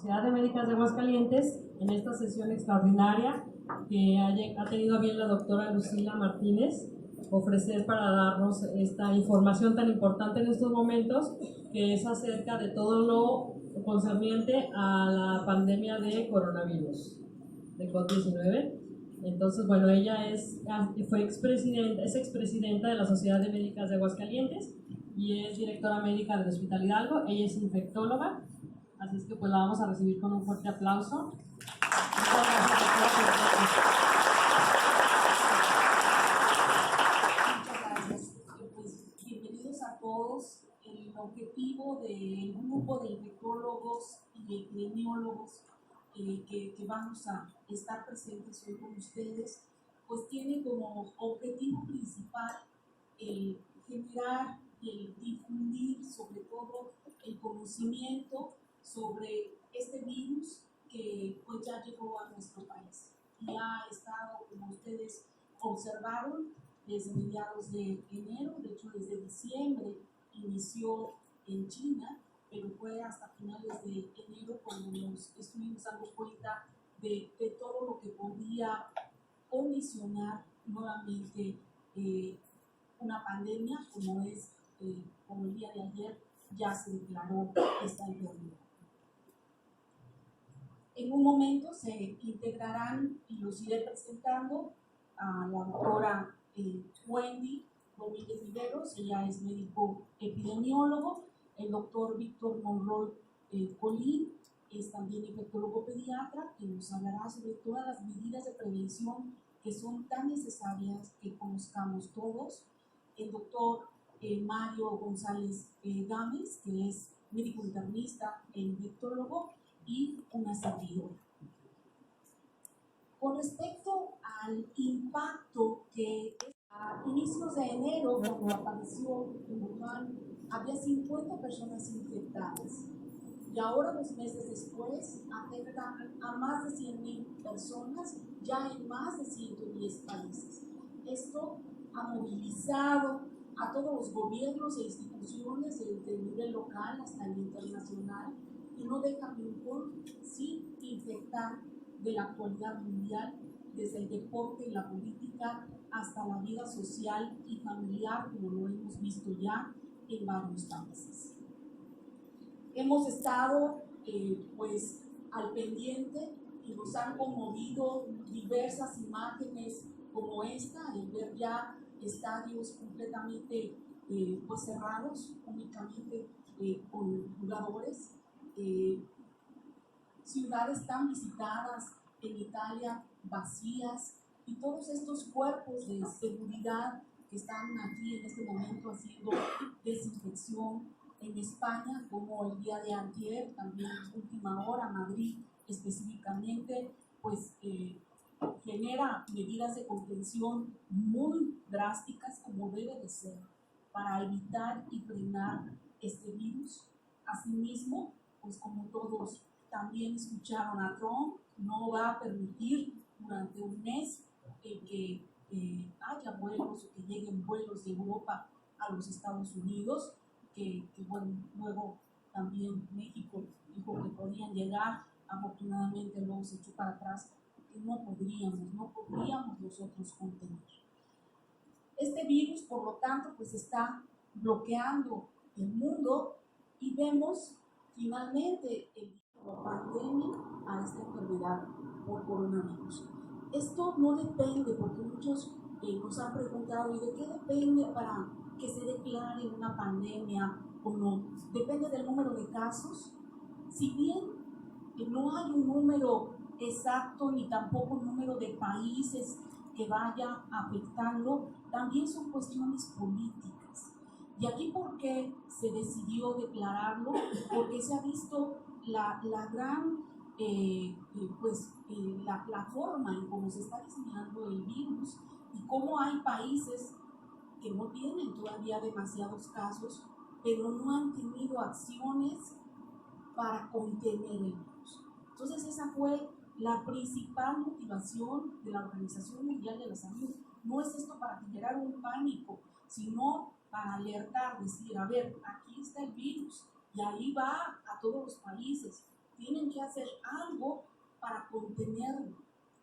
Sociedad de Médicas de Aguascalientes en esta sesión extraordinaria que ha tenido a bien la doctora Lucila Martínez ofrecer para darnos esta información tan importante en estos momentos, que es acerca de todo lo concerniente a la pandemia de coronavirus, de COVID-19. Entonces, bueno, ella es expresidenta de la Sociedad de Médicas de Aguascalientes y es directora médica del Hospital Hidalgo. Ella es infectóloga, así es que pues la vamos a recibir con un fuerte aplauso. Muchas gracias. Pues, bienvenidos a todos. El objetivo del grupo de infectólogos y epidemiólogos que vamos a estar presentes hoy con ustedes, pues tiene como objetivo principal el generar y el difundir sobre todo el conocimiento sobre este virus que pues ya llegó a nuestro país y ha estado, como ustedes observaron, desde mediados de enero, de hecho desde diciembre inició en China, pero fue hasta finales de enero cuando nos estuvimos dando cuenta de todo lo que podía condicionar nuevamente una pandemia como es, como el día de ayer ya se declaró esta enfermedad. En un momento se integrarán y los iré presentando a la doctora Wendy Domínguez Riveros, ella es médico epidemiólogo, el doctor Víctor Monroy Colín es también infectólogo pediatra, que nos hablará sobre todas las medidas de prevención que son tan necesarias que conozcamos todos, el doctor Mario González Gámez, que es médico internista e infectólogo, y una servidora. Con respecto al impacto que a inicios de enero, cuando apareció en Wuhan, había 50 personas infectadas y ahora, 2 meses después, afecta a más de 100,000 personas ya en más de 110 países. Esto ha movilizado a todos los gobiernos e instituciones desde el nivel local hasta el internacional y no deja ningún sin infectar de la actualidad mundial, desde el deporte y la política hasta la vida social y familiar, como lo hemos visto ya en varios países. Hemos estado pues al pendiente y nos han conmovido diversas imágenes como esta, el ver ya estadios completamente pues cerrados, únicamente con jugadores, ciudades tan visitadas en Italia vacías y todos estos cuerpos de seguridad que están aquí en este momento haciendo desinfección en España, como el día de ayer, también última hora, Madrid específicamente, pues genera medidas de contención muy drásticas como debe de ser para evitar y frenar este virus. Asimismo, pues como todos también escucharon a Trump, no va a permitir durante un mes que haya vuelos o que lleguen vuelos de Europa a los Estados Unidos, que bueno, luego también México dijo que podían llegar, afortunadamente luego se echó para atrás, que no podríamos nosotros contener. Este virus, por lo tanto, pues está bloqueando el mundo y vemos finalmente la pandemia a esta enfermedad por coronavirus. Esto no depende, porque muchos nos han preguntado, ¿y de qué depende para que se declare una pandemia o no? Depende del número de casos. Si bien no hay un número exacto ni tampoco un número de países que vaya afectando, también son cuestiones políticas. Y aquí, ¿por qué se decidió declararlo? Porque se ha visto la gran la forma en cómo se está diseñando el virus y cómo hay países que no tienen todavía demasiados casos, pero no han tenido acciones para contener el virus. Entonces esa fue la principal motivación de la Organización Mundial de la Salud. No es esto para generar un pánico, sino para alertar, decir, a ver, aquí está el virus y ahí va a todos los países. tienen que hacer algo para contenerlo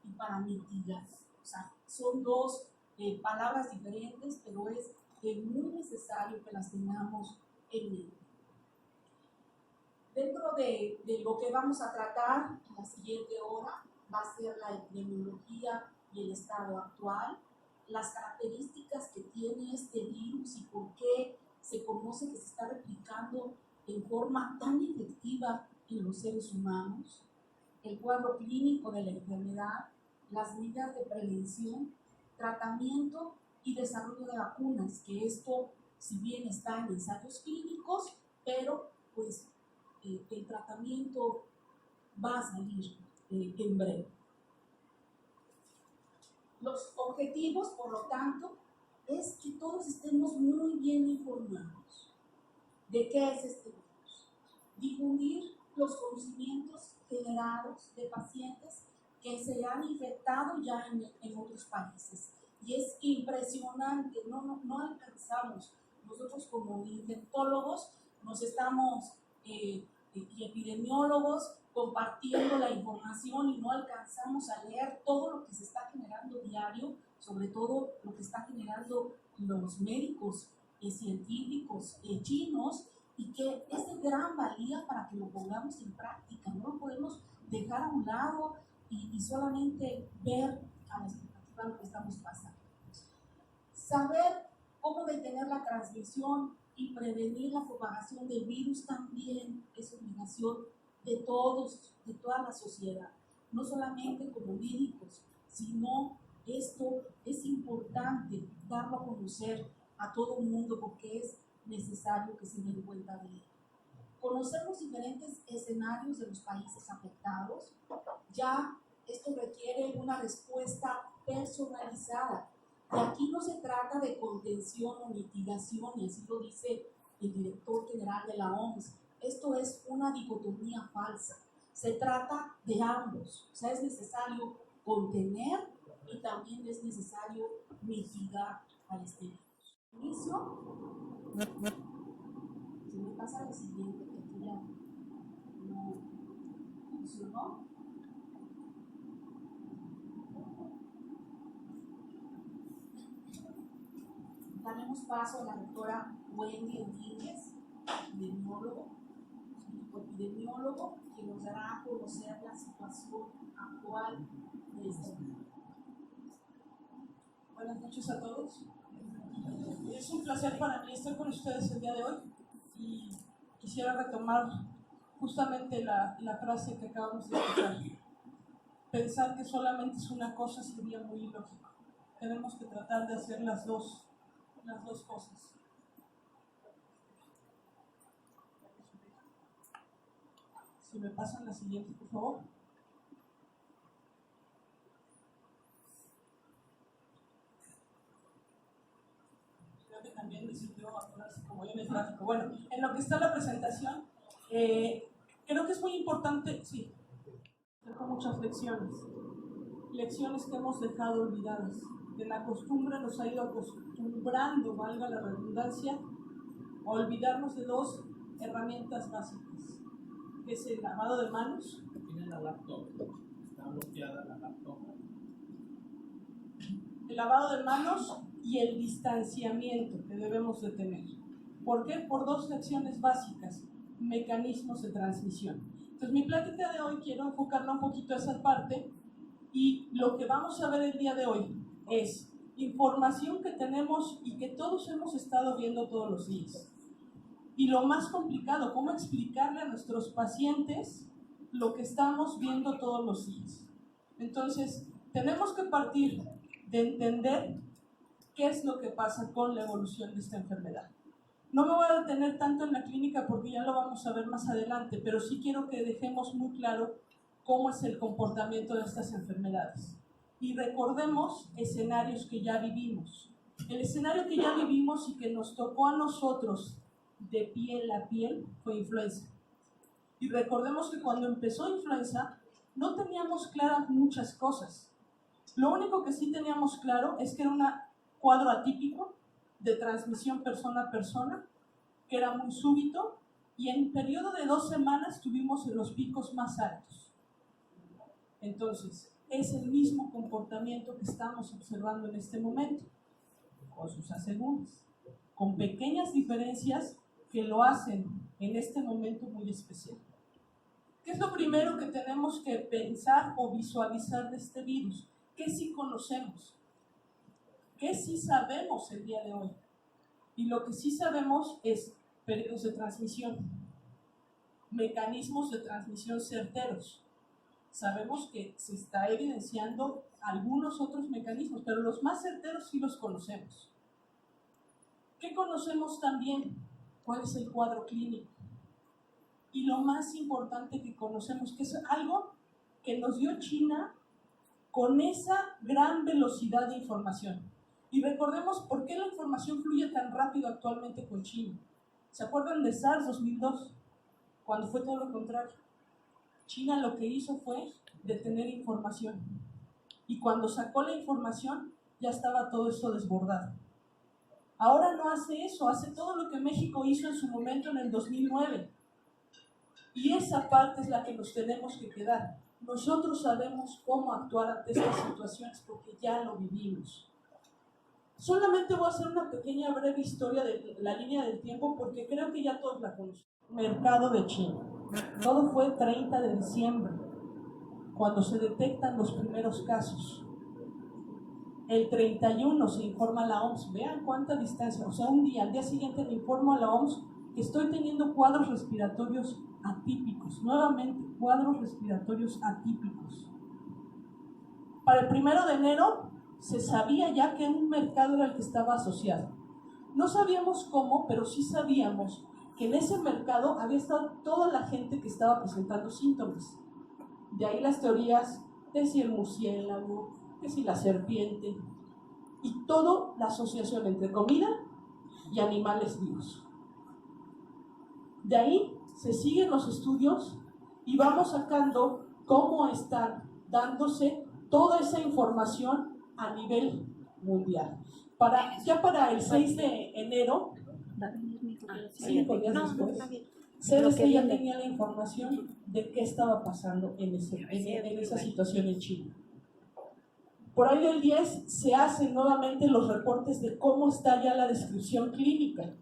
y para mitigar. O sea, son dos palabras diferentes, pero es muy necesario que las tengamos en mente. Dentro de lo que vamos a tratar en la siguiente hora va a ser la epidemiología y el estado actual, las características que tiene este virus y por qué se conoce que se está replicando en forma tan efectiva en los seres humanos, el cuadro clínico de la enfermedad, las medidas de prevención, tratamiento y desarrollo de vacunas, que esto, si bien está en ensayos clínicos, pero pues el tratamiento va a salir en breve. Los objetivos, por lo tanto, es que todos estemos muy bien informados de qué es este virus. Difundir los conocimientos generados de pacientes que se han infectado ya en otros países. Y es impresionante, no alcanzamos. Nosotros como infectólogos nos estamos, y epidemiólogos, compartiendo la información y no alcanzamos a leer todo lo que se está generando diario, sobre todo lo que está generando los médicos científicos chinos, y que es de gran valía para que lo pongamos en práctica. No lo podemos dejar a un lado y solamente ver a la expectativa lo que estamos pasando. Saber cómo detener la transmisión y prevenir la propagación del virus también es obligación de todos, de toda la sociedad, no solamente como médicos, sino esto es importante darlo a conocer a todo el mundo porque es necesario que se den cuenta de ello. Conocer los diferentes escenarios de los países afectados, ya esto requiere una respuesta personalizada. Y aquí no se trata de contención o mitigación, y así lo dice el director general de la OMS. Esto es una dicotomía falsa. Se trata de ambos. O sea, es necesario contener y también es necesario mitigar a este virus. Inicio. Se me pasa lo siguiente, que aquí ya no funcionó. Daremos paso a la doctora Wendy Enríquez, epidemiólogo, que nos dará a conocer la situación actual de este virus. Buenas noches a todos. Es un placer para mí estar con ustedes el día de hoy y quisiera retomar justamente la frase que acabamos de escuchar. Pensar que solamente es una cosa sería muy ilógico. Tenemos que tratar de hacer las dos cosas. Si me pasan la siguiente, por favor. Creo que también me sirvió a ponerse como yo en el gráfico. Bueno, en lo que está la presentación, creo que es muy importante, sí, con muchas lecciones que hemos dejado olvidadas, que la costumbre nos ha ido acostumbrando, valga la redundancia, a olvidarnos de dos herramientas básicas, que es el lavado de manos. Tiene la laptop, está bloqueada la laptop. El lavado de manos y el distanciamiento que debemos de tener. ¿Por qué? Por dos lecciones básicas, mecanismos de transmisión. Entonces mi plática de hoy quiero enfocarla un poquito a esa parte, y lo que vamos a ver el día de hoy es información que tenemos y que todos hemos estado viendo todos los días. Y lo más complicado, cómo explicarle a nuestros pacientes lo que estamos viendo todos los días. Entonces, tenemos que partir de entender qué es lo que pasa con la evolución de esta enfermedad. No me voy a detener tanto en la clínica porque ya lo vamos a ver más adelante, pero sí quiero que dejemos muy claro cómo es el comportamiento de estas enfermedades. Y recordemos escenarios que ya vivimos. El escenario que ya vivimos y que nos tocó a nosotros de piel a piel fue influenza. Y recordemos que cuando empezó influenza no teníamos claras muchas cosas. Lo único que sí teníamos claro es que era un cuadro atípico de transmisión persona a persona, que era muy súbito y en periodo de 2 semanas tuvimos los picos más altos. Entonces, es el mismo comportamiento que estamos observando en este momento, con sus asegúnes, con pequeñas diferencias que lo hacen en este momento muy especial. ¿Qué es lo primero que tenemos que pensar o visualizar de este virus? ¿Qué sí conocemos? ¿Qué sí sabemos el día de hoy? Y lo que sí sabemos es periodos de transmisión, mecanismos de transmisión certeros. Sabemos que se está evidenciando algunos otros mecanismos, pero los más certeros sí los conocemos. ¿Qué conocemos también? ¿Cuál es el cuadro clínico? Y lo más importante que conocemos, que es algo que nos dio China con esa gran velocidad de información. Y recordemos por qué la información fluye tan rápido actualmente con China. ¿Se acuerdan de SARS 2002? Cuando fue todo lo contrario. China lo que hizo fue detener información. Y cuando sacó la información, ya estaba todo eso desbordado. Ahora no hace eso, hace todo lo que México hizo en su momento en el 2009. Y esa parte es la que nos tenemos que quedar. Nosotros sabemos cómo actuar ante estas situaciones porque ya lo vivimos. Solamente voy a hacer una pequeña breve historia de la línea del tiempo porque creo que ya todos la conocen. Mercado de China. Todo fue 30 de diciembre, cuando se detectan los primeros casos. El 31 se informa a la OMS. Vean cuánta distancia. O sea, un día, al día siguiente le informo a la OMS que estoy teniendo cuadros respiratorios atípicos. Nuevamente, cuadros respiratorios atípicos. Para el 1 de enero se sabía ya que un mercado era el que estaba asociado. No sabíamos cómo, pero sí sabíamos que en ese mercado había estado toda la gente que estaba presentando síntomas. De ahí las teorías de si el murciélago, que si la serpiente, y toda la asociación entre comida y animales vivos. De ahí se siguen los estudios y vamos sacando cómo están dándose toda esa información a nivel mundial. Ya para el 6 de enero, 5 días después, CDC ya tenía la información de qué estaba pasando en esa situación en China. Por ahí del 10 se hacen nuevamente los reportes de cómo está ya la descripción clínica.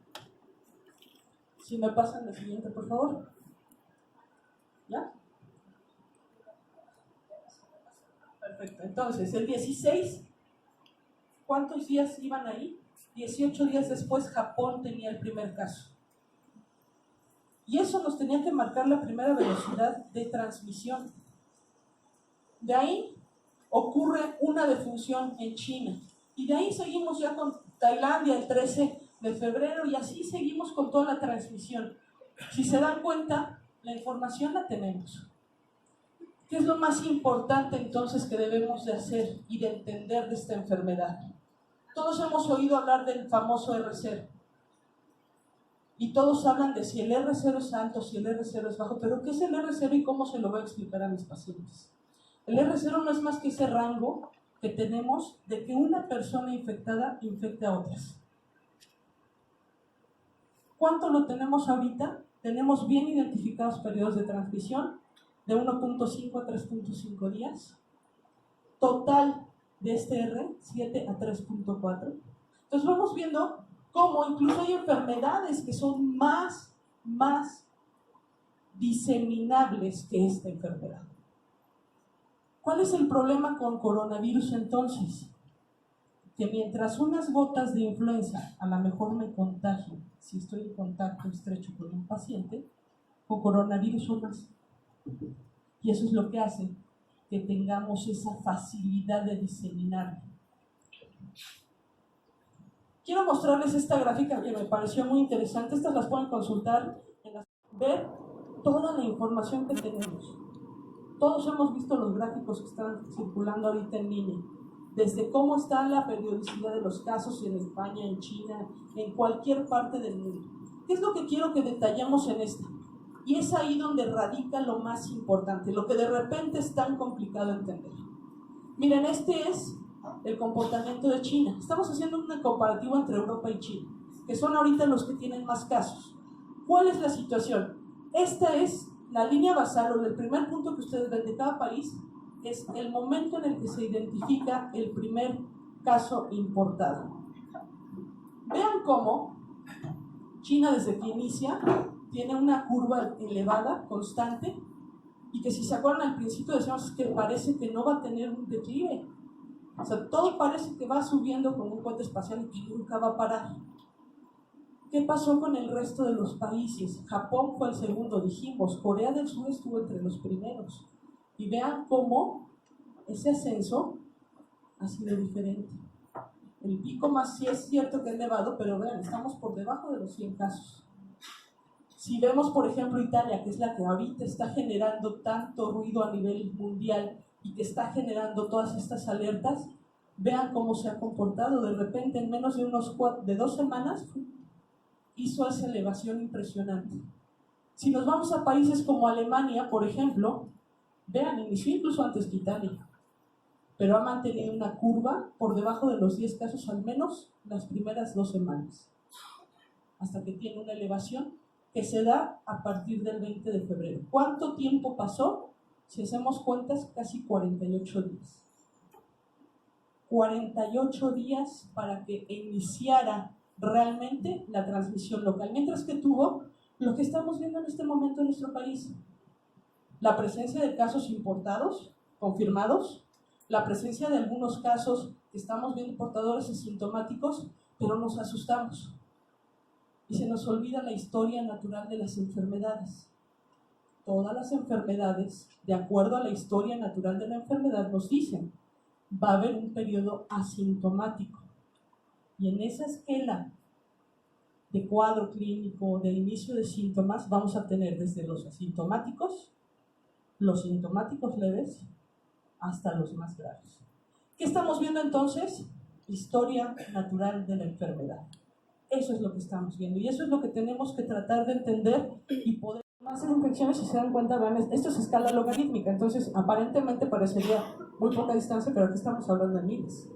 Si me pasan la siguiente, por favor. ¿Ya? Perfecto. Entonces, el 16, ¿cuántos días iban ahí? 18 días después, Japón tenía el primer caso. Y eso nos tenía que marcar la primera velocidad de transmisión. De ahí ocurre una defunción en China. Y de ahí seguimos ya con Tailandia el 13 de febrero y así seguimos con toda la transmisión. Si se dan cuenta, la información la tenemos. ¿Qué es lo más importante entonces que debemos de hacer y de entender de esta enfermedad? Todos hemos oído hablar del famoso R0. Y todos hablan de si el R0 es alto, si el R0 es bajo, pero ¿qué es el R0 y cómo se lo voy a explicar a mis pacientes? El R0 no es más que ese rango que tenemos de que una persona infectada infecte a otras. ¿Cuánto lo tenemos ahorita? Tenemos bien identificados periodos de transmisión de 1.5 a 3.5 días. Total de este R, 7 a 3.4. Entonces vamos viendo cómo incluso hay enfermedades que son más diseminables que esta enfermedad. ¿Cuál es el problema con coronavirus entonces? Que mientras unas gotas de influenza a lo mejor me contagio si estoy en contacto estrecho con un paciente, con coronavirus son más. Y eso es lo que hace que tengamos esa facilidad de diseminar. Quiero mostrarles esta gráfica que me pareció muy interesante. Estas las pueden consultar, ver toda la información que tenemos. Todos hemos visto los gráficos que están circulando ahorita en línea, desde cómo está la periodicidad de los casos en España, en China, en cualquier parte del mundo. ¿Qué es lo que quiero que detallemos en esta? Y es ahí donde radica lo más importante, lo que de repente es tan complicado entender. Miren, este es el comportamiento de China. Estamos haciendo un comparativo entre Europa y China, que son ahorita los que tienen más casos. ¿Cuál es la situación? Esta es la línea basal o el primer punto que ustedes ven de cada país, es el momento en el que se identifica el primer caso importado. Vean cómo China, desde que inicia, tiene una curva elevada, constante, y que si se acuerdan al principio decíamos que parece que no va a tener un declive. O sea, todo parece que va subiendo con un cohete espacial y nunca va a parar. ¿Qué pasó con el resto de los países? Japón fue el segundo, dijimos. Corea del Sur estuvo entre los primeros. Y vean cómo ese ascenso ha sido diferente. El pico más sí es cierto que es elevado, pero vean, estamos por debajo de los 100 casos. Si vemos, por ejemplo, Italia, que es la que ahorita está generando tanto ruido a nivel mundial y que está generando todas estas alertas, vean cómo se ha comportado. De repente, en menos de 2 semanas, hizo esa elevación impresionante. Si nos vamos a países como Alemania, por ejemplo, vean, inició incluso antes que Italia, pero ha mantenido una curva por debajo de los 10 casos al menos las primeras 2 semanas, hasta que tiene una elevación que se da a partir del 20 de febrero. ¿Cuánto tiempo pasó? Si hacemos cuentas, casi 48 días. 48 días para que iniciara realmente la transmisión local, mientras que tuvo lo que estamos viendo en este momento en nuestro país: la presencia de casos importados, confirmados, la presencia de algunos casos que estamos viendo portadores asintomáticos, pero nos asustamos y se nos olvida la historia natural de las enfermedades. Todas las enfermedades, de acuerdo a la historia natural de la enfermedad, nos dicen va a haber un periodo asintomático. Y en esa escala de cuadro clínico, de inicio de síntomas, vamos a tener desde los asintomáticos, los sintomáticos leves, hasta los más graves. ¿Qué estamos viendo entonces? Historia natural de la enfermedad. Eso es lo que estamos viendo y eso es lo que tenemos que tratar de entender y poder hacer infecciones. Si se dan cuenta, vean, esto es escala logarítmica, entonces aparentemente parecería muy poca distancia, pero aquí estamos hablando de miles.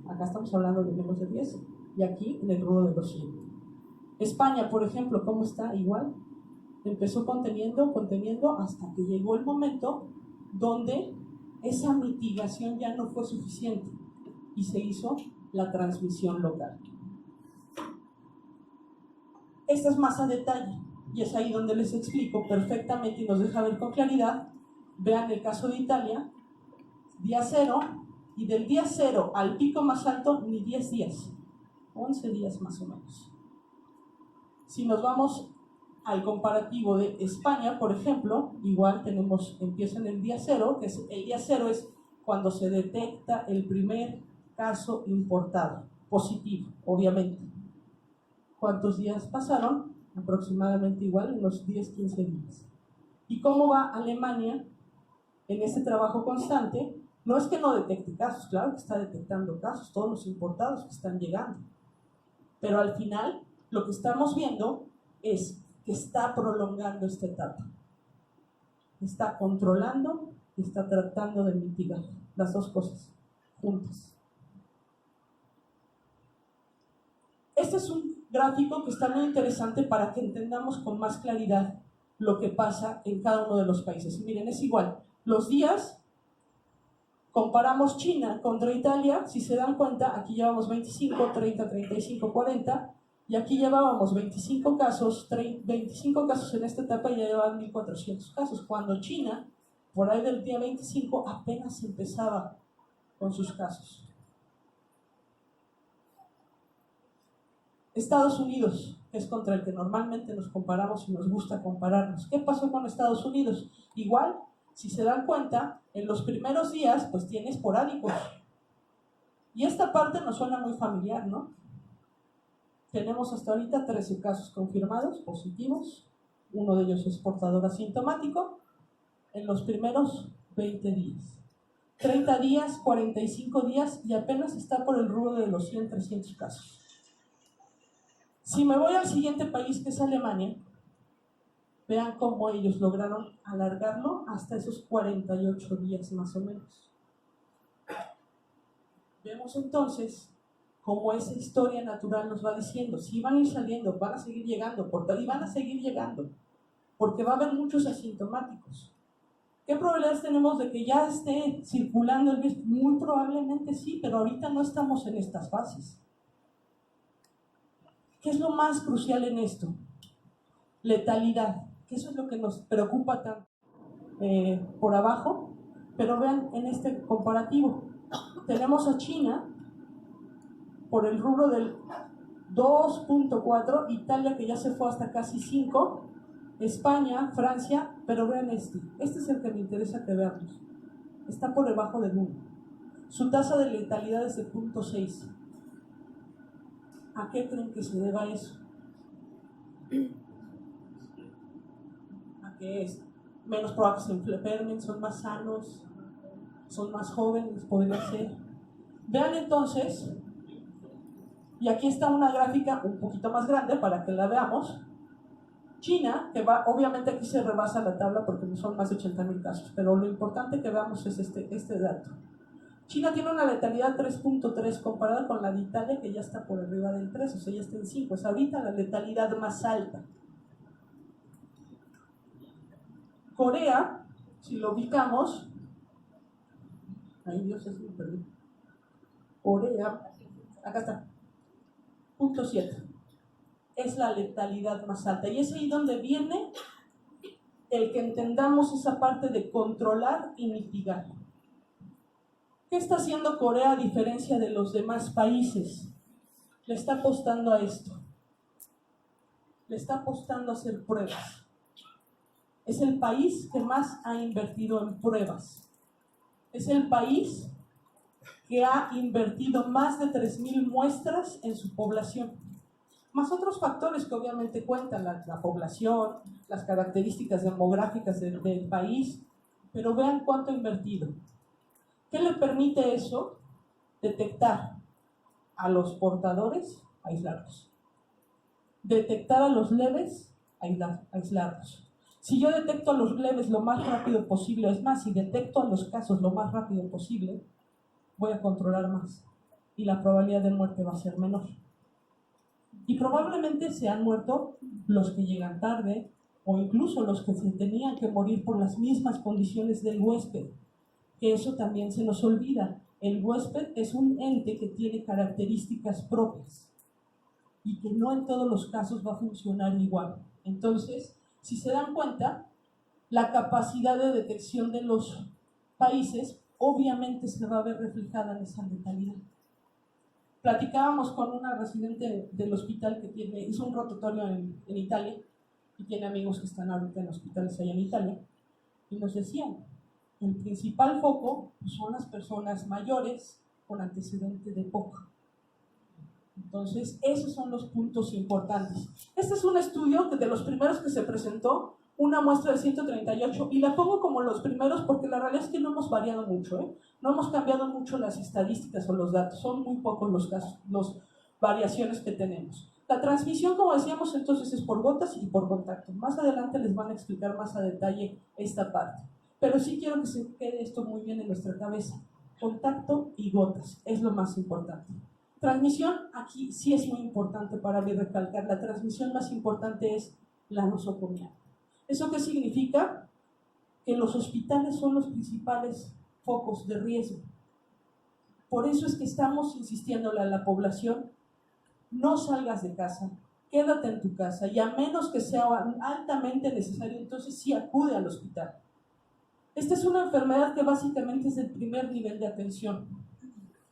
Acá estamos hablando de menos de 10 y aquí en el rubro de los 100. España, por ejemplo, ¿cómo está? Igual. Empezó conteniendo hasta que llegó el momento donde esa mitigación ya no fue suficiente y se hizo la transmisión local. Esta es más a detalle y es ahí donde les explico perfectamente y nos deja ver con claridad. Vean el caso de Italia, día 0, y del día 0 al pico más alto ni 10 días, 11 días más o menos. Si nos vamos al comparativo de España, por ejemplo, igual empieza en el día 0, que es, el día 0 es cuando se detecta el primer caso importado, positivo, obviamente. ¿Cuántos días pasaron? Aproximadamente igual, unos 10-15 días. ¿Y cómo va Alemania en ese trabajo constante? No es que no detecte casos, claro que está detectando casos, todos los importados que están llegando. Pero al final, lo que estamos viendo es que está prolongando esta etapa. Está controlando y está tratando de mitigar las dos cosas juntas. Este es un gráfico que está muy interesante para que entendamos con más claridad lo que pasa en cada uno de los países. Y miren, es igual. Los días, comparamos China contra Italia, si se dan cuenta, aquí llevamos 25, 30, 35, 40, y aquí llevábamos 25 casos en esta etapa y ya llevaban 1.400 casos, cuando China, por ahí del día 25, apenas empezaba con sus casos. Estados Unidos, que es contra el que normalmente nos comparamos y nos gusta compararnos. ¿Qué pasó con Estados Unidos? Igual, si se dan cuenta, en los primeros días, pues tiene esporádicos. Y esta parte nos suena muy familiar, ¿no? Tenemos hasta ahorita 13 casos confirmados, positivos. Uno de ellos es portador asintomático. En los primeros 20 días. 30 días, 45 días y apenas está por el rubro de los 100, 300 casos. Si me voy al siguiente país, que es Alemania, vean cómo ellos lograron alargarlo hasta esos 48 días más o menos. Vemos entonces como esa historia natural nos va diciendo. Si van a ir saliendo, van a seguir llegando, y van a seguir llegando, porque va a haber muchos asintomáticos. ¿Qué probabilidades tenemos de que ya esté circulando el virus? Muy probablemente sí, pero ahorita no estamos en estas fases. ¿Qué es lo más crucial en esto? Letalidad, que eso es lo que nos preocupa tanto por abajo, pero vean en este comparativo. Tenemos a China por el rubro del 2.4, Italia que ya se fue hasta casi 5, España, Francia, pero vean este es el que me interesa que veamos, está por debajo del 1. Su tasa de letalidad es de 0.6. ¿A qué creen que se deba eso? ¿A qué es? Menos probable que se enfermen, son más sanos, son más jóvenes, podría ser. Vean entonces, y aquí está una gráfica un poquito más grande para que la veamos. China, que va, obviamente aquí se rebasa la tabla porque son más de 80,000 casos, pero lo importante que veamos es este dato. China tiene una letalidad 3.3 comparada con la de Italia, que ya está por arriba del 3, o sea, ya está en 5. Es ahorita la letalidad más alta. Corea, si lo ubicamos, ay Dios, es muy perdido. Corea, acá está, 0.7. Es la letalidad más alta. Y es ahí donde viene el que entendamos esa parte de controlar y mitigar. ¿Qué está haciendo Corea a diferencia de los demás países? Le está apostando a esto. Le está apostando a hacer pruebas. Es el país que más ha invertido en pruebas. Es el país que ha invertido más de 3,000 muestras en su población. Más otros factores que obviamente cuentan, la población, las características demográficas del país, pero vean cuánto ha invertido. ¿Qué le permite eso? Detectar a los portadores, aislarlos. Detectar a los leves, aislarlos. Si yo detecto a los leves lo más rápido posible, es más, si detecto a los casos lo más rápido posible, voy a controlar más y la probabilidad de muerte va a ser menor. Y probablemente se han muerto los que llegan tarde o incluso los que se tenían que morir por las mismas condiciones del huésped, que eso también se nos olvida. El huésped es un ente que tiene características propias y que no en todos los casos va a funcionar igual. Entonces, si se dan cuenta, la capacidad de detección de los países obviamente se va a ver reflejada en esa letalidad. Platicábamos con una residente del hospital que hizo un rotatorio en Italia y tiene amigos que están ahorita en hospitales allá en Italia, y nos decían, el principal foco son las personas mayores con antecedente de POC. Entonces, esos son los puntos importantes. Este es un estudio de los primeros que se presentó, una muestra de 138, y la pongo como los primeros porque la realidad es que no hemos variado mucho, no hemos cambiado mucho las estadísticas o los datos, son muy pocos los casos, las variaciones que tenemos. La transmisión, como decíamos, entonces es por gotas y por contacto. Más adelante les van a explicar más a detalle esta parte, pero sí quiero que se quede esto muy bien en nuestra cabeza. Contacto y gotas es lo más importante. Transmisión, aquí sí es muy importante para mí recalcar, la transmisión más importante es la nosocomía. ¿Eso qué significa? Que los hospitales son los principales focos de riesgo. Por eso es que estamos insistiéndole a la población, no salgas de casa, quédate en tu casa, y a menos que sea altamente necesario, entonces sí acude al hospital. Esta es una enfermedad que básicamente es el primer nivel de atención.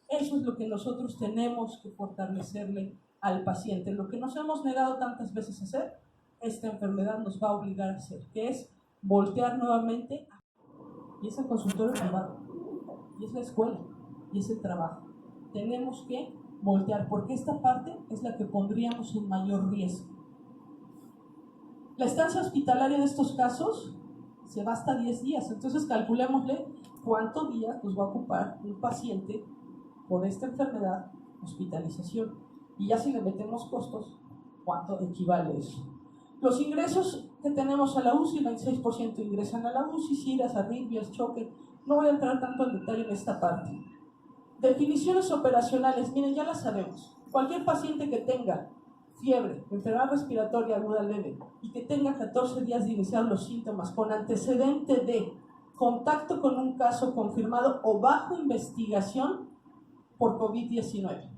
Eso es lo que nosotros tenemos que fortalecerle al paciente. Lo que nos hemos negado tantas veces a hacer, esta enfermedad nos va a obligar a hacer, que es voltear nuevamente. Y es el consultorio privado, y es la escuela, y es el trabajo. Tenemos que voltear, porque esta parte es la que pondríamos en mayor riesgo. La estancia hospitalaria de estos casos se va hasta 10 días, entonces calculémosle cuántos días nos va a ocupar un paciente por esta enfermedad, hospitalización, y ya si le metemos costos, ¿cuánto equivale eso? Los ingresos que tenemos a la UCI, el 26% ingresan a la UCI, ciras, arritmias, choque. No voy a entrar tanto en detalle en esta parte. Definiciones operacionales, miren, ya las sabemos. Cualquier paciente que tenga fiebre, enfermedad respiratoria aguda leve y que tenga 14 días de iniciar los síntomas con antecedente de contacto con un caso confirmado o bajo investigación por COVID-19,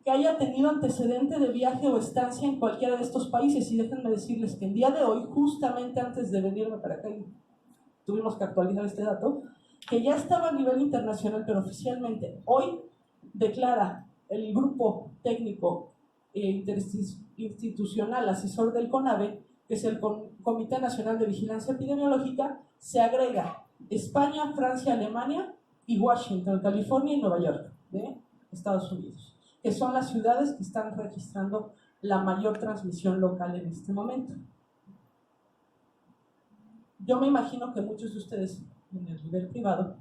que haya tenido antecedente de viaje o estancia en cualquiera de estos países. Y déjenme decirles que el día de hoy, justamente antes de venirme para acá, tuvimos que actualizar este dato, que ya estaba a nivel internacional, pero oficialmente hoy declara el grupo técnico interinstitucional asesor del CONAVE, que es el Comité Nacional de Vigilancia Epidemiológica, se agrega España, Francia, Alemania y Washington, California y Nueva York de Estados Unidos, que son las ciudades que están registrando la mayor transmisión local en este momento. Yo me imagino que muchos de ustedes en el nivel privado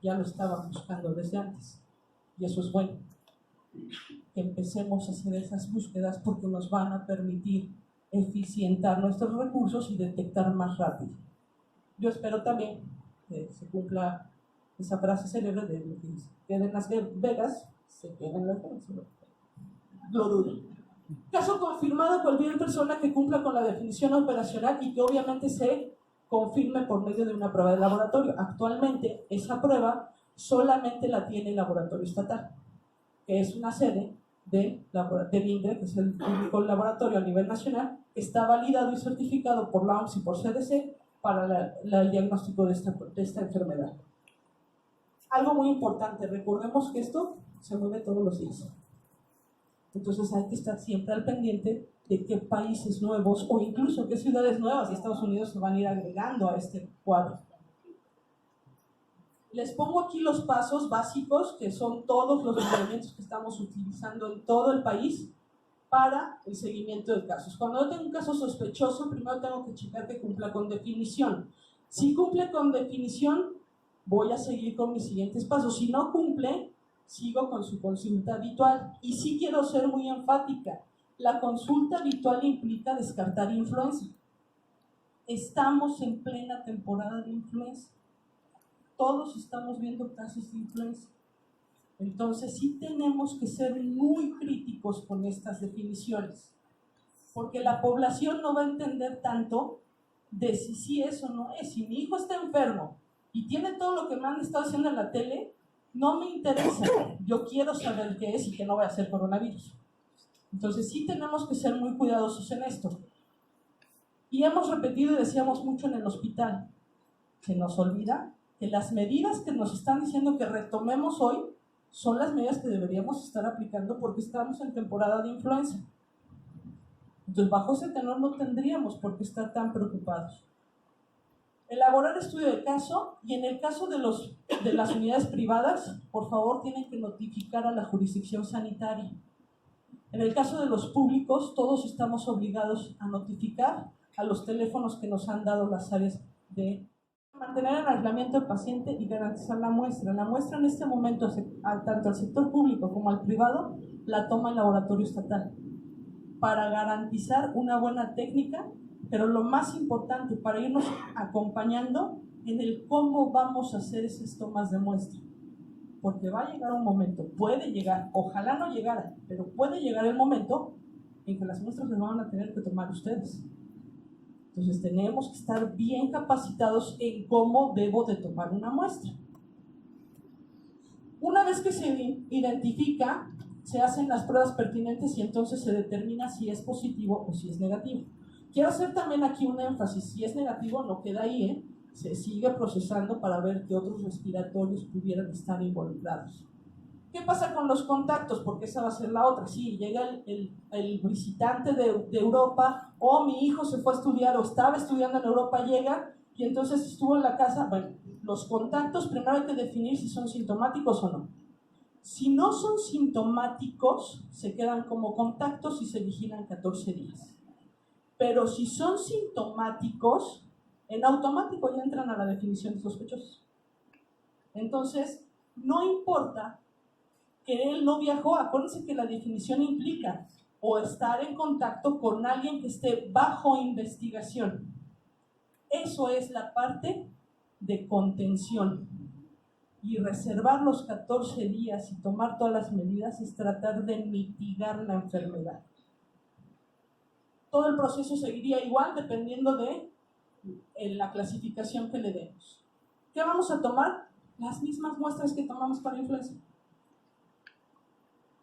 ya lo estaban buscando desde antes, y eso es bueno, que empecemos a hacer esas búsquedas porque nos van a permitir eficientar nuestros recursos y detectar más rápido. Yo espero también que se cumpla esa frase célebre de lo que queden en Las Vegas, se queden en Las Vegas. Lo dudo. Caso confirmado, cualquier persona que cumpla con la definición operacional y que obviamente se confirme por medio de una prueba de laboratorio. Actualmente esa prueba solamente la tiene el laboratorio estatal, que es una sede del INDRE, que es el único laboratorio a nivel nacional, que está validado y certificado por la OMS y por CDC para el diagnóstico de esta enfermedad. Algo muy importante, recordemos que esto se mueve todos los días. Entonces hay que estar siempre al pendiente de qué países nuevos o incluso qué ciudades nuevas de Estados Unidos se van a ir agregando a este cuadro. Les pongo aquí los pasos básicos, que son todos los elementos que estamos utilizando en todo el país para el seguimiento de casos. Cuando yo tengo un caso sospechoso, primero tengo que checar que cumpla con definición. Si cumple con definición, voy a seguir con mis siguientes pasos. Si no cumple, sigo con su consulta habitual. Y sí quiero ser muy enfática. La consulta habitual implica descartar influenza. Estamos en plena temporada de influenza. Todos estamos viendo casos de influenza. Entonces sí tenemos que ser muy críticos con estas definiciones, porque la población no va a entender tanto de si sí es o no es. Si mi hijo está enfermo y tiene todo lo que me han estado haciendo en la tele, no me interesa. Yo quiero saber qué es y que no vaya a ser coronavirus. Entonces sí tenemos que ser muy cuidadosos en esto. Y hemos repetido y decíamos mucho en el hospital, se nos olvida que las medidas que nos están diciendo que retomemos hoy son las medidas que deberíamos estar aplicando porque estamos en temporada de influenza. Entonces, bajo ese tenor no tendríamos por qué estar tan preocupados. Elaborar estudio de caso, y en el caso de las unidades privadas, por favor, tienen que notificar a la jurisdicción sanitaria. En el caso de los públicos, todos estamos obligados a notificar a los teléfonos que nos han dado las áreas de mantener el aislamiento del paciente y garantizar la muestra. La muestra en este momento, tanto al sector público como al privado, la toma el laboratorio estatal para garantizar una buena técnica, pero lo más importante, para irnos acompañando en el cómo vamos a hacer esas tomas de muestra. Porque va a llegar un momento, puede llegar, ojalá no llegara, pero puede llegar el momento en que las muestras las van a tener que tomar ustedes. Entonces tenemos que estar bien capacitados en cómo debo de tomar una muestra. Una vez que se identifica, se hacen las pruebas pertinentes y entonces se determina si es positivo o si es negativo. Quiero hacer también aquí un énfasis, si es negativo no queda ahí, se sigue procesando para ver qué otros respiratorios pudieran estar involucrados. ¿Qué pasa con los contactos? Porque esa va a ser la otra. Sí, llega el visitante de Europa, o mi hijo se fue a estudiar o estaba estudiando en Europa, llega y entonces estuvo en la casa. Bueno, los contactos primero hay que definir si son sintomáticos o no. Si no son sintomáticos, se quedan como contactos y se vigilan 14 días. Pero si son sintomáticos, en automático ya entran a la definición de sospechosos. Entonces, no importa que él no viajó, acuérdense que la definición implica o estar en contacto con alguien que esté bajo investigación. Eso es la parte de contención. y reservar los 14 días y tomar todas las medidas es tratar de mitigar la enfermedad. Todo el proceso seguiría igual dependiendo de la clasificación que le demos. ¿Qué vamos a tomar? Las mismas muestras que tomamos para influenza.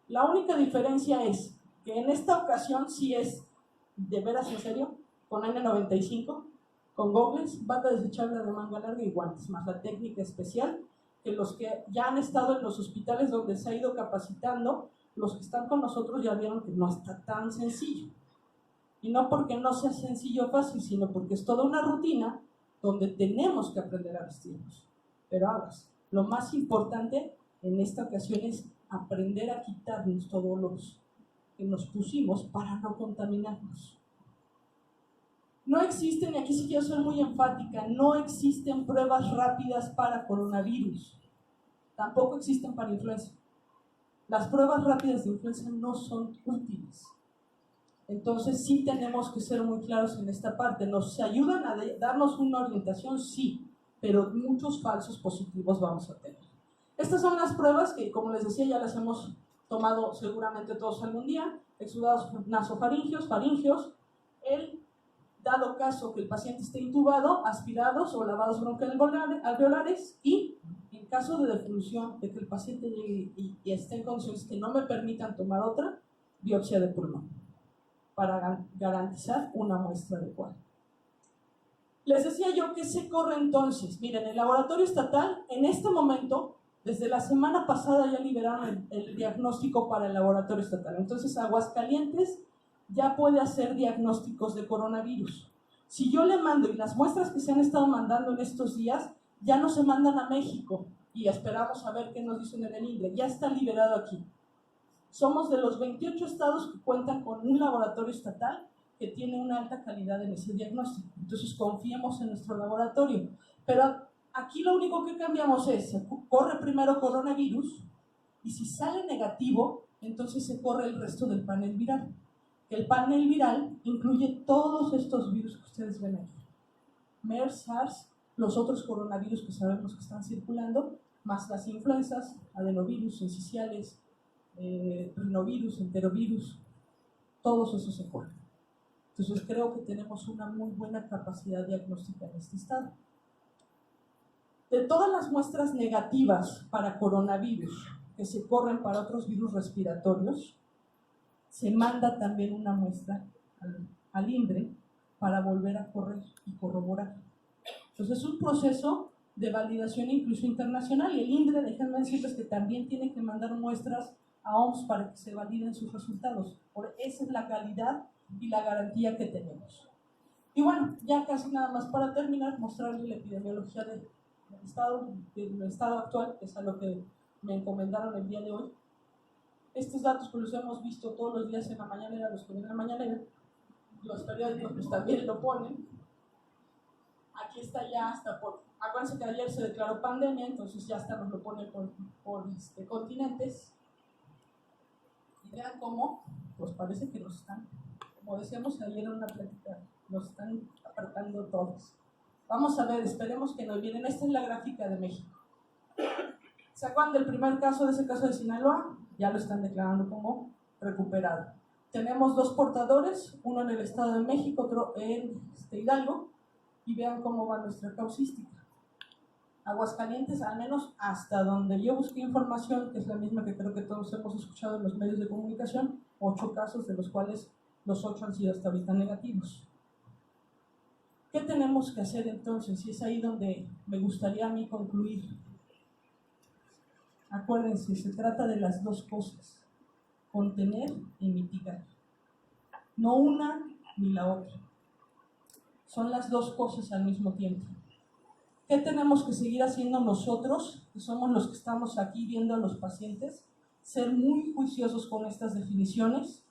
La única diferencia es que en esta ocasión sí es de veras en serio, con N95, con gogles, bata desechable de manga larga y guantes, más la técnica especial que los que ya han estado en los hospitales donde se ha ido capacitando, los que están con nosotros ya vieron que no está tan sencillo. Y no porque no sea sencillo o fácil, sino porque es toda una rutina donde tenemos que aprender a vestirnos. Pero hagas, lo más importante en esta ocasión es aprender a quitarnos todos los que nos pusimos para no contaminarnos. No existen, y aquí sí quiero ser muy enfática, no existen pruebas rápidas para coronavirus. Tampoco existen para influenza. Las pruebas rápidas de influenza no son útiles. Entonces sí tenemos que ser muy claros en esta parte. ¿Nos ayudan a darnos una orientación? Sí, pero muchos falsos positivos vamos a tener. Estas son las pruebas que, como les decía, ya las hemos tomado seguramente todos algún día. Exudados nasofaringeos, faringeos, el dado caso que el paciente esté intubado, aspirados o lavados broncoalveolares y en caso de defunción, de que el paciente llegue y esté en condiciones que no me permitan tomar otra, biopsia de pulmón, para garantizar una muestra adecuada. Les decía yo que se corre entonces. Miren, el laboratorio estatal en este momento, desde la semana pasada ya liberaron el diagnóstico para el laboratorio estatal. Entonces Aguascalientes ya puede hacer diagnósticos de coronavirus. Si yo le mando, y las muestras que se han estado mandando en estos días, ya no se mandan a México, y esperamos a ver qué nos dicen en el INDRE, ya está liberado aquí. Somos de los 28 estados que cuentan con un laboratorio estatal que tiene una alta calidad en ese diagnóstico. Entonces confiemos en nuestro laboratorio. Pero aquí lo único que cambiamos es, se corre primero coronavirus, y si sale negativo, entonces se corre el resto del panel viral. El panel viral incluye todos estos virus que ustedes ven aquí. MERS, SARS, los otros coronavirus que sabemos que están circulando, más las influencias, adenovirus, sinciciales, rinovirus, enterovirus, todos esos se corren. Entonces creo que tenemos una muy buena capacidad diagnóstica en este estado. De todas las muestras negativas para coronavirus que se corren para otros virus respiratorios, se manda también una muestra al INDRE para volver a correr y corroborar. Entonces es un proceso de validación incluso internacional, y el INDRE, déjenme decirles que también tiene que mandar muestras a OMS para que se validen sus resultados. Esa es la calidad y la garantía que tenemos. Y bueno, ya casi nada más para terminar, mostrarles la epidemiología del estado actual, que es a lo que me encomendaron el día de hoy. Estos datos pues los hemos visto todos los días en la mañanera, los que ven en la mañanera, los periódicos pues también lo ponen. Aquí está ya hasta acuérdense que ayer se declaró pandemia, entonces ya hasta nos lo pone por continentes. Y vean cómo, pues parece que nos están, como decíamos ayer en una plática, nos están apretando todos. Vamos a ver, esperemos que nos vienen. Esta es la gráfica de México. ¿Se acuerdan del primer caso, de ese caso de Sinaloa? Ya lo están declarando como recuperado. Tenemos 2 portadores, uno en el Estado de México, otro en Hidalgo, y vean cómo va nuestra causística. Aguascalientes, al menos hasta donde yo busqué información, que es la misma que creo que todos hemos escuchado en los medios de comunicación, 8 casos, de los cuales los 8 han sido hasta ahorita negativos. ¿Qué tenemos que hacer entonces? Y es ahí donde me gustaría a mí concluir. Acuérdense, se trata de las 2 cosas: contener y mitigar. No una ni la otra. Son las 2 cosas al mismo tiempo. ¿Qué tenemos que seguir haciendo nosotros, que somos los que estamos aquí viendo a los pacientes? Ser muy juiciosos con estas definiciones,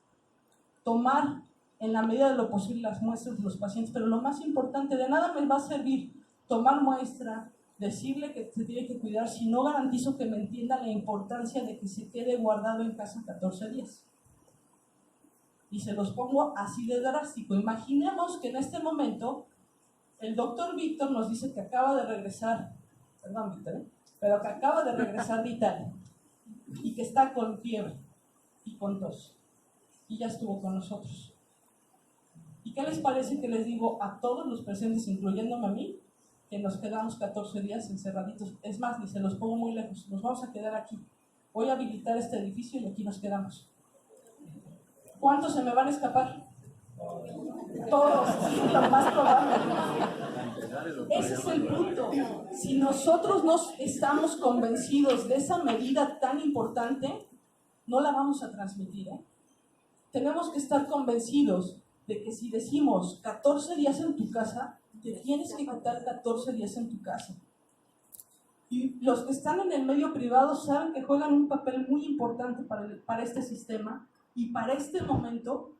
tomar en la medida de lo posible las muestras de los pacientes, pero lo más importante, de nada me va a servir tomar muestra, decirle que se tiene que cuidar si no garantizo que me entienda la importancia de que se quede guardado en casa 14 días. Y se los pongo así de drástico. Imaginemos que en este momento el doctor Víctor nos dice que acaba de regresar perdón, Víctor, pero que acaba de regresar de Italia y que está con fiebre y con tos y ya estuvo con nosotros. ¿Y qué les parece que les digo a todos los presentes, incluyéndome a mí, que nos quedamos 14 días encerraditos? Es más, ni se los pongo muy lejos, nos vamos a quedar aquí. Voy a habilitar este edificio y aquí nos quedamos. ¿Cuántos se me van a escapar? Todos, sí, lo más probable. Ese es el punto. Si nosotros no estamos convencidos de esa medida tan importante, no la vamos a transmitir, ¿eh? Tenemos que estar convencidos de que si decimos 14 días en tu casa, te tienes que quitar 14 días en tu casa. Y los que están en el medio privado saben que juegan un papel muy importante para este sistema y para este momento,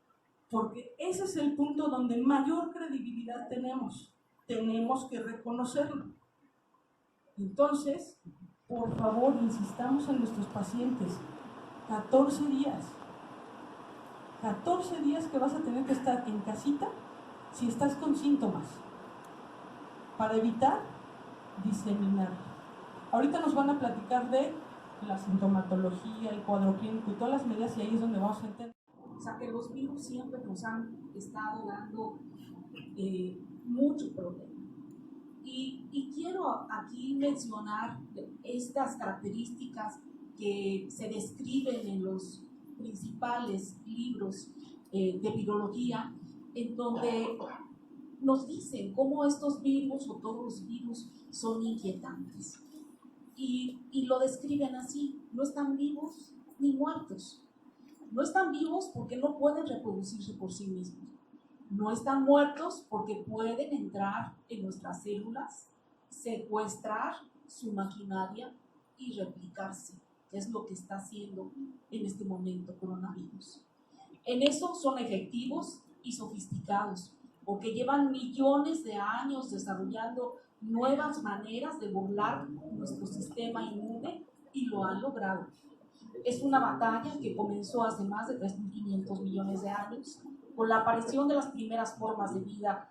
porque ese es el punto donde mayor credibilidad tenemos. Tenemos que reconocerlo. Entonces, por favor, insistamos en nuestros pacientes. 14 días. 14 días que vas a tener que estar en casita si estás con síntomas, para evitar diseminar. Ahorita nos van a platicar de la sintomatología, el cuadro clínico y todas las medidas, y ahí es donde vamos a entender. O sea, que los virus siempre nos han estado dando mucho problema. Y quiero aquí mencionar estas características que se describen en los principales libros de virología, en donde nos dicen cómo estos virus o todos los virus son inquietantes. Y lo describen así: no están vivos ni muertos. No están vivos porque no pueden reproducirse por sí mismos. No están muertos porque pueden entrar en nuestras células, secuestrar su maquinaria y replicarse, que es lo que está haciendo en este momento coronavirus. En eso son efectivos y sofisticados, porque llevan millones de años desarrollando nuevas maneras de burlar nuestro sistema inmune y lo han logrado. Es una batalla que comenzó hace más de 3.500 millones de años, con la aparición de las primeras formas de vida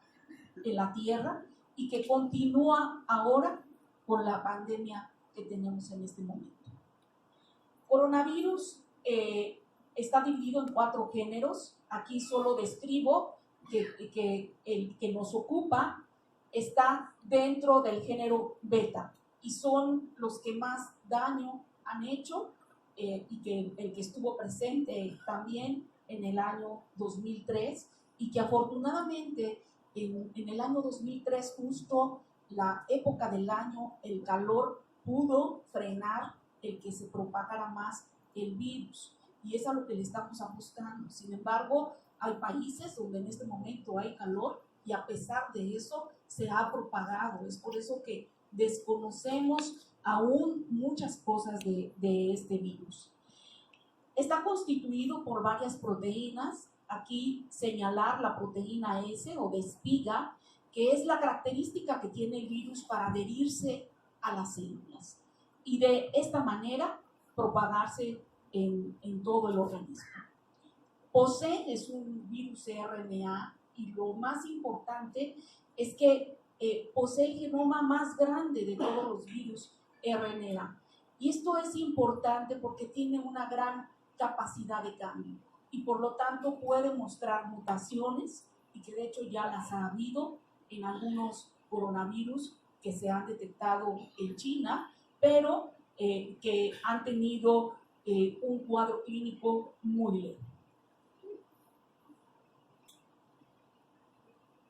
en la Tierra, y que continúa ahora con la pandemia que tenemos en este momento. Coronavirus está dividido en 4 géneros. Aquí solo describo que el que nos ocupa está dentro del género beta, y son los que más daño han hecho, y que el que estuvo presente también en el año 2003, y que afortunadamente en el año 2003, justo la época del año, el calor pudo frenar el que se propagara más el virus, y es a lo que le estamos ajustando. Sin embargo, hay países donde en este momento hay calor y a pesar de eso se ha propagado. Es por eso que desconocemos aún muchas cosas de este virus. Está constituido por varias proteínas. Aquí señalar la proteína S o de espiga, que es la característica que tiene el virus para adherirse a las células y de esta manera propagarse en todo el organismo. POSE es un virus RNA, y lo más importante es que posee el genoma más grande de todos los virus RNA. Y esto es importante porque tiene una gran capacidad de cambio y por lo tanto puede mostrar mutaciones, y que de hecho ya las ha habido en algunos coronavirus que se han detectado en China, pero que han tenido un cuadro clínico muy leve.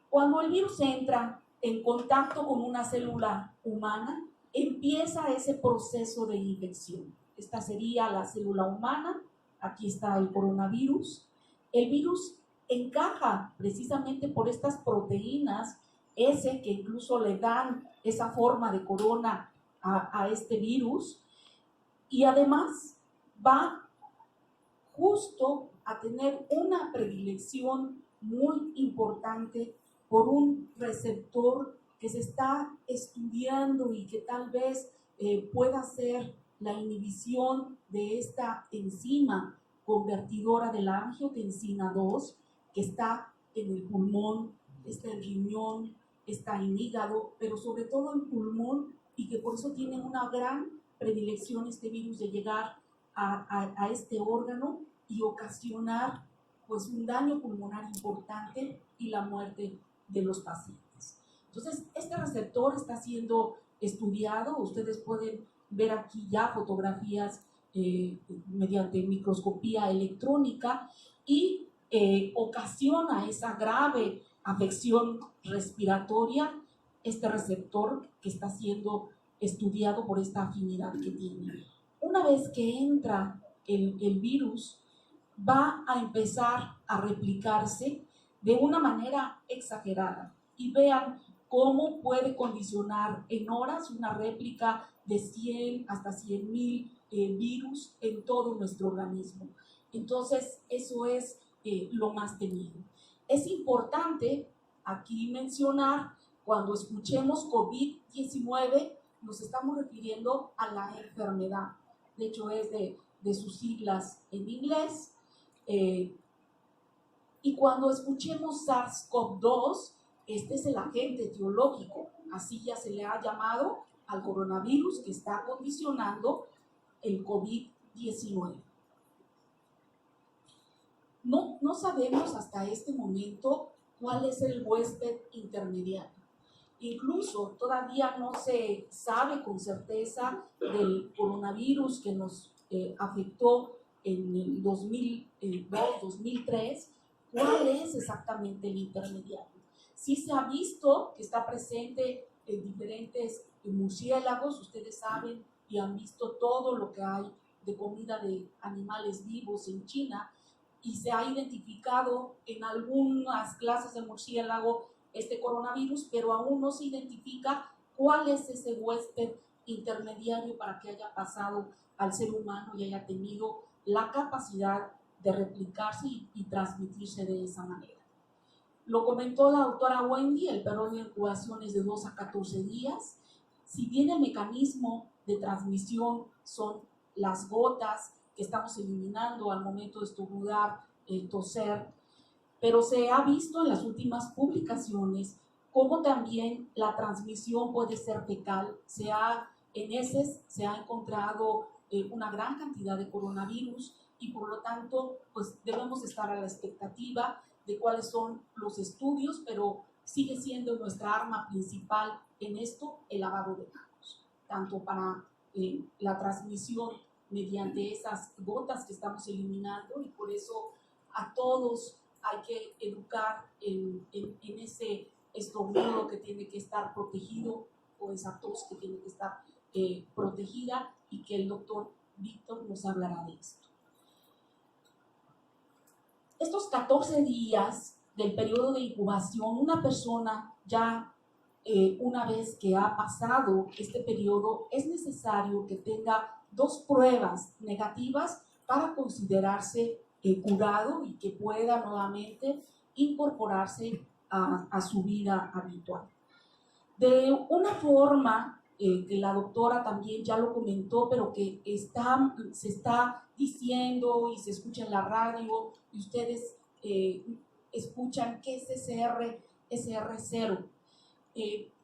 Cuando el virus entra en contacto con una célula humana, empieza ese proceso de infección. Esta sería la célula humana, aquí está el coronavirus. El virus encaja precisamente por estas proteínas S, que incluso le dan esa forma de corona a este virus, y además va justo a tener una predilección muy importante por un receptor que se está estudiando y que tal vez pueda ser la inhibición de esta enzima convertidora de la angiotensina 2, que está en el pulmón, está en el riñón, está en hígado, pero sobre todo en pulmón y que por eso tiene una gran predilección este virus de llegar a este órgano y ocasionar pues un daño pulmonar importante y la muerte de los pacientes. Entonces, este receptor está siendo estudiado. Ustedes pueden ver aquí ya fotografías mediante microscopía electrónica y ocasiona esa grave afección respiratoria este receptor que está siendo estudiado por esta afinidad que tiene. Una vez que entra el virus, va a empezar a replicarse de una manera exagerada. Y vean cómo puede condicionar en horas una réplica de 100 hasta 100,000 virus en todo nuestro organismo. Entonces, eso es lo más temido. Es importante aquí mencionar, cuando escuchemos COVID-19, nos estamos refiriendo a la enfermedad. De hecho, es de sus siglas en inglés. Y cuando escuchemos SARS-CoV-2, este es el agente etiológico, así ya se le ha llamado al coronavirus que está condicionando el COVID-19. No sabemos hasta este momento cuál es el huésped intermediario. Incluso todavía no se sabe con certeza del coronavirus que nos afectó en el 2002-2003, cuál es exactamente el intermediario. Sí se ha visto que está presente en diferentes murciélagos, ustedes saben y han visto todo lo que hay de comida de animales vivos en China, y se ha identificado en algunas clases de murciélago este coronavirus, pero aún no se identifica cuál es ese huésped intermediario para que haya pasado al ser humano y haya tenido la capacidad de replicarse y transmitirse de esa manera. Lo comentó la doctora Wendy, el periodo de incubación es de 2 a 14 días. Si bien el mecanismo de transmisión son las gotas que estamos eliminando al momento de estornudar, toser, pero se ha visto en las últimas publicaciones cómo también la transmisión puede ser fecal. En heces se ha encontrado una gran cantidad de coronavirus y por lo tanto pues debemos estar a la expectativa de cuáles son los estudios, pero sigue siendo nuestra arma principal en esto el lavado de manos, tanto para la transmisión mediante esas gotas que estamos eliminando, y por eso a todos hay que educar en ese estornudo que tiene que estar protegido, o esa tos que tiene que estar protegida, y que el doctor Víctor nos hablará de esto. Estos 14 días del periodo de incubación, una persona ya una vez que ha pasado este periodo, es necesario que tenga 2 pruebas negativas para considerarse curado y que pueda nuevamente incorporarse a su vida habitual. De una forma que la doctora también ya lo comentó, pero que se está diciendo y se escucha en la radio, y ustedes escuchan que es SR0.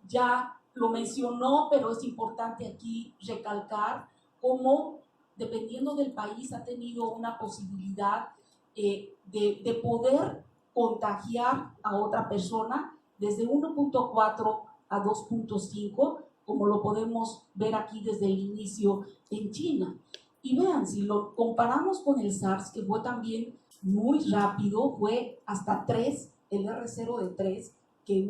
Ya lo mencionó, pero es importante aquí recalcar cómo, dependiendo del país, ha tenido una posibilidad de poder contagiar a otra persona desde 1.4 a 2.5, como lo podemos ver aquí desde el inicio en China. Y vean, si lo comparamos con el SARS, que fue también muy rápido, fue hasta 3, el R0 de 3, que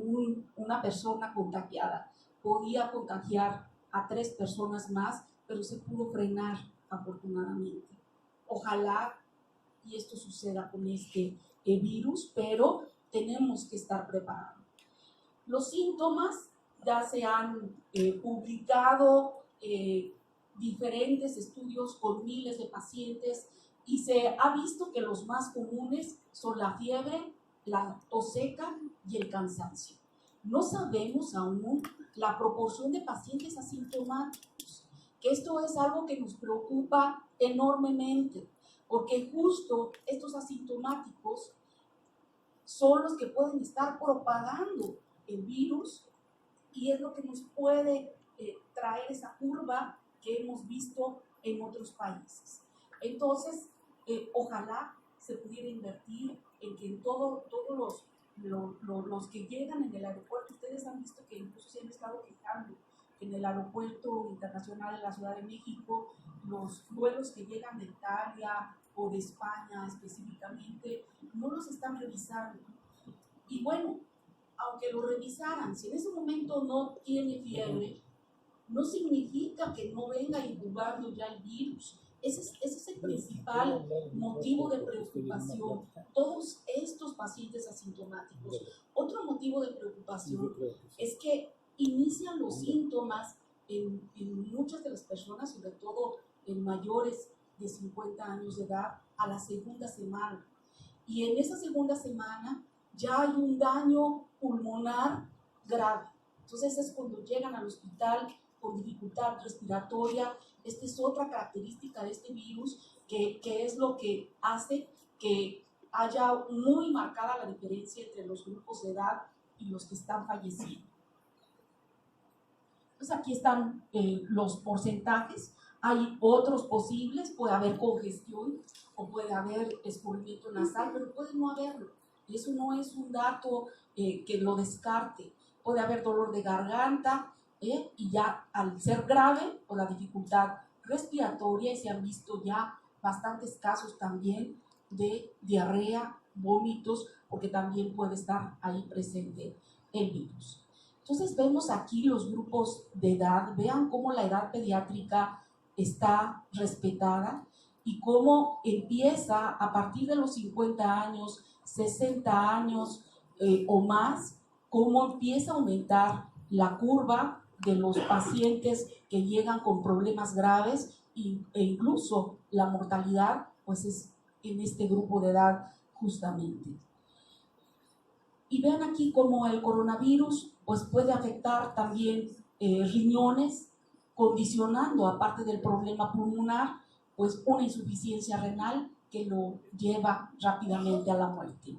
una persona contagiada podía contagiar a 3 personas más, pero se pudo frenar afortunadamente. Ojalá y esto suceda con este virus, pero tenemos que estar preparados. Los síntomas ya se han publicado diferentes estudios con miles de pacientes, y se ha visto que los más comunes son la fiebre, la tos seca y el cansancio. No sabemos aún la proporción de pacientes asintomáticos, que esto es algo que nos preocupa enormemente, porque justo estos asintomáticos son los que pueden estar propagando el virus, y es lo que nos puede traer esa curva que hemos visto en otros países. Entonces, ojalá se pudiera invertir en que en todos los que llegan en el aeropuerto, ustedes han visto que incluso se han estado quejando que en el aeropuerto internacional de la Ciudad de México, los vuelos que llegan de Italia o de España específicamente, no los están revisando. Y bueno, aunque lo revisaran, si en ese momento no tiene fiebre, no significa que no venga incubando ya el virus. Ese es el principal motivo de preocupación, todos estos pacientes asintomáticos. Otro motivo de preocupación es que inician los síntomas en muchas de las personas, sobre todo en mayores de 50 años de edad, a la segunda semana. Y en esa segunda semana ya hay un daño pulmonar grave. Entonces es cuando llegan al hospital con dificultad respiratoria. Esta es otra característica de este virus que es lo que hace que haya muy marcada la diferencia entre los grupos de edad y los que están falleciendo. Pues aquí están los porcentajes. Hay otros posibles, puede haber congestión o puede haber escurrimiento nasal, pero puede no haberlo. Eso no es un dato que lo descarte. Puede haber dolor de garganta y ya al ser grave o la dificultad respiratoria, y se han visto ya bastantes casos también de diarrea, vómitos, porque también puede estar ahí presente el virus. Entonces vemos aquí los grupos de edad, vean cómo la edad pediátrica está respetada y cómo empieza a partir de los 50 años, 60 años o más, cómo empieza a aumentar la curva de los pacientes que llegan con problemas graves e incluso la mortalidad pues es en este grupo de edad justamente. Y vean aquí cómo el coronavirus pues puede afectar también riñones, condicionando, aparte del problema pulmonar, pues una insuficiencia renal que lo lleva rápidamente a la muerte.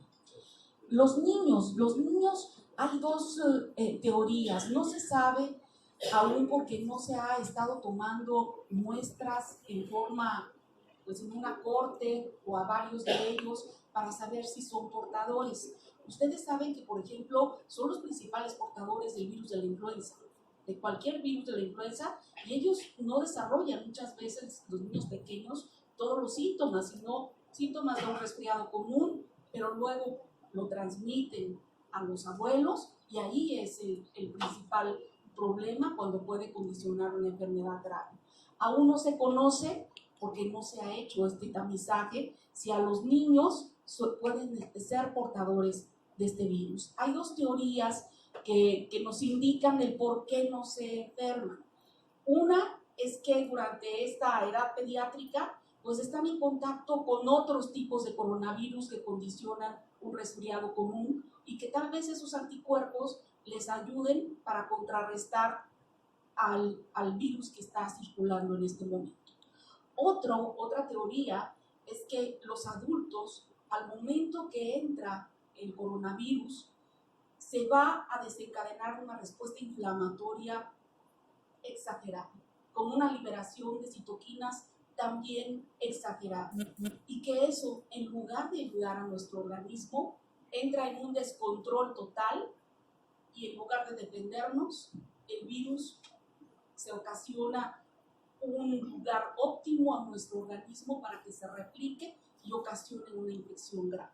Los niños, hay dos teorías. No se sabe aún porque no se ha estado tomando muestras en forma, pues en una corte o a varios de ellos para saber si son portadores. Ustedes saben que, por ejemplo, son los principales portadores del virus de la influenza, de cualquier virus de la influenza, y ellos no desarrollan muchas veces, los niños pequeños, todos los síntomas, sino síntomas de un resfriado común, pero luego lo transmiten a los abuelos y ahí es el principal problema cuando puede condicionar una enfermedad grave. Aún no se conoce, porque no se ha hecho este tamizaje, si a los niños pueden ser portadores de este virus. Hay dos teorías que nos indican el por qué no se enferman. Una es que durante esta edad pediátrica pues están en contacto con otros tipos de coronavirus que condicionan un resfriado común y que tal vez esos anticuerpos les ayuden para contrarrestar al virus que está circulando en este momento. Otra teoría es que los adultos, al momento que entra el coronavirus, se va a desencadenar una respuesta inflamatoria exagerada, con una liberación de citoquinas también exagerada, y que eso, en lugar de ayudar a nuestro organismo, entra en un descontrol total y en lugar de defendernos, el virus se ocasiona un lugar óptimo a nuestro organismo para que se replique y ocasione una infección grave.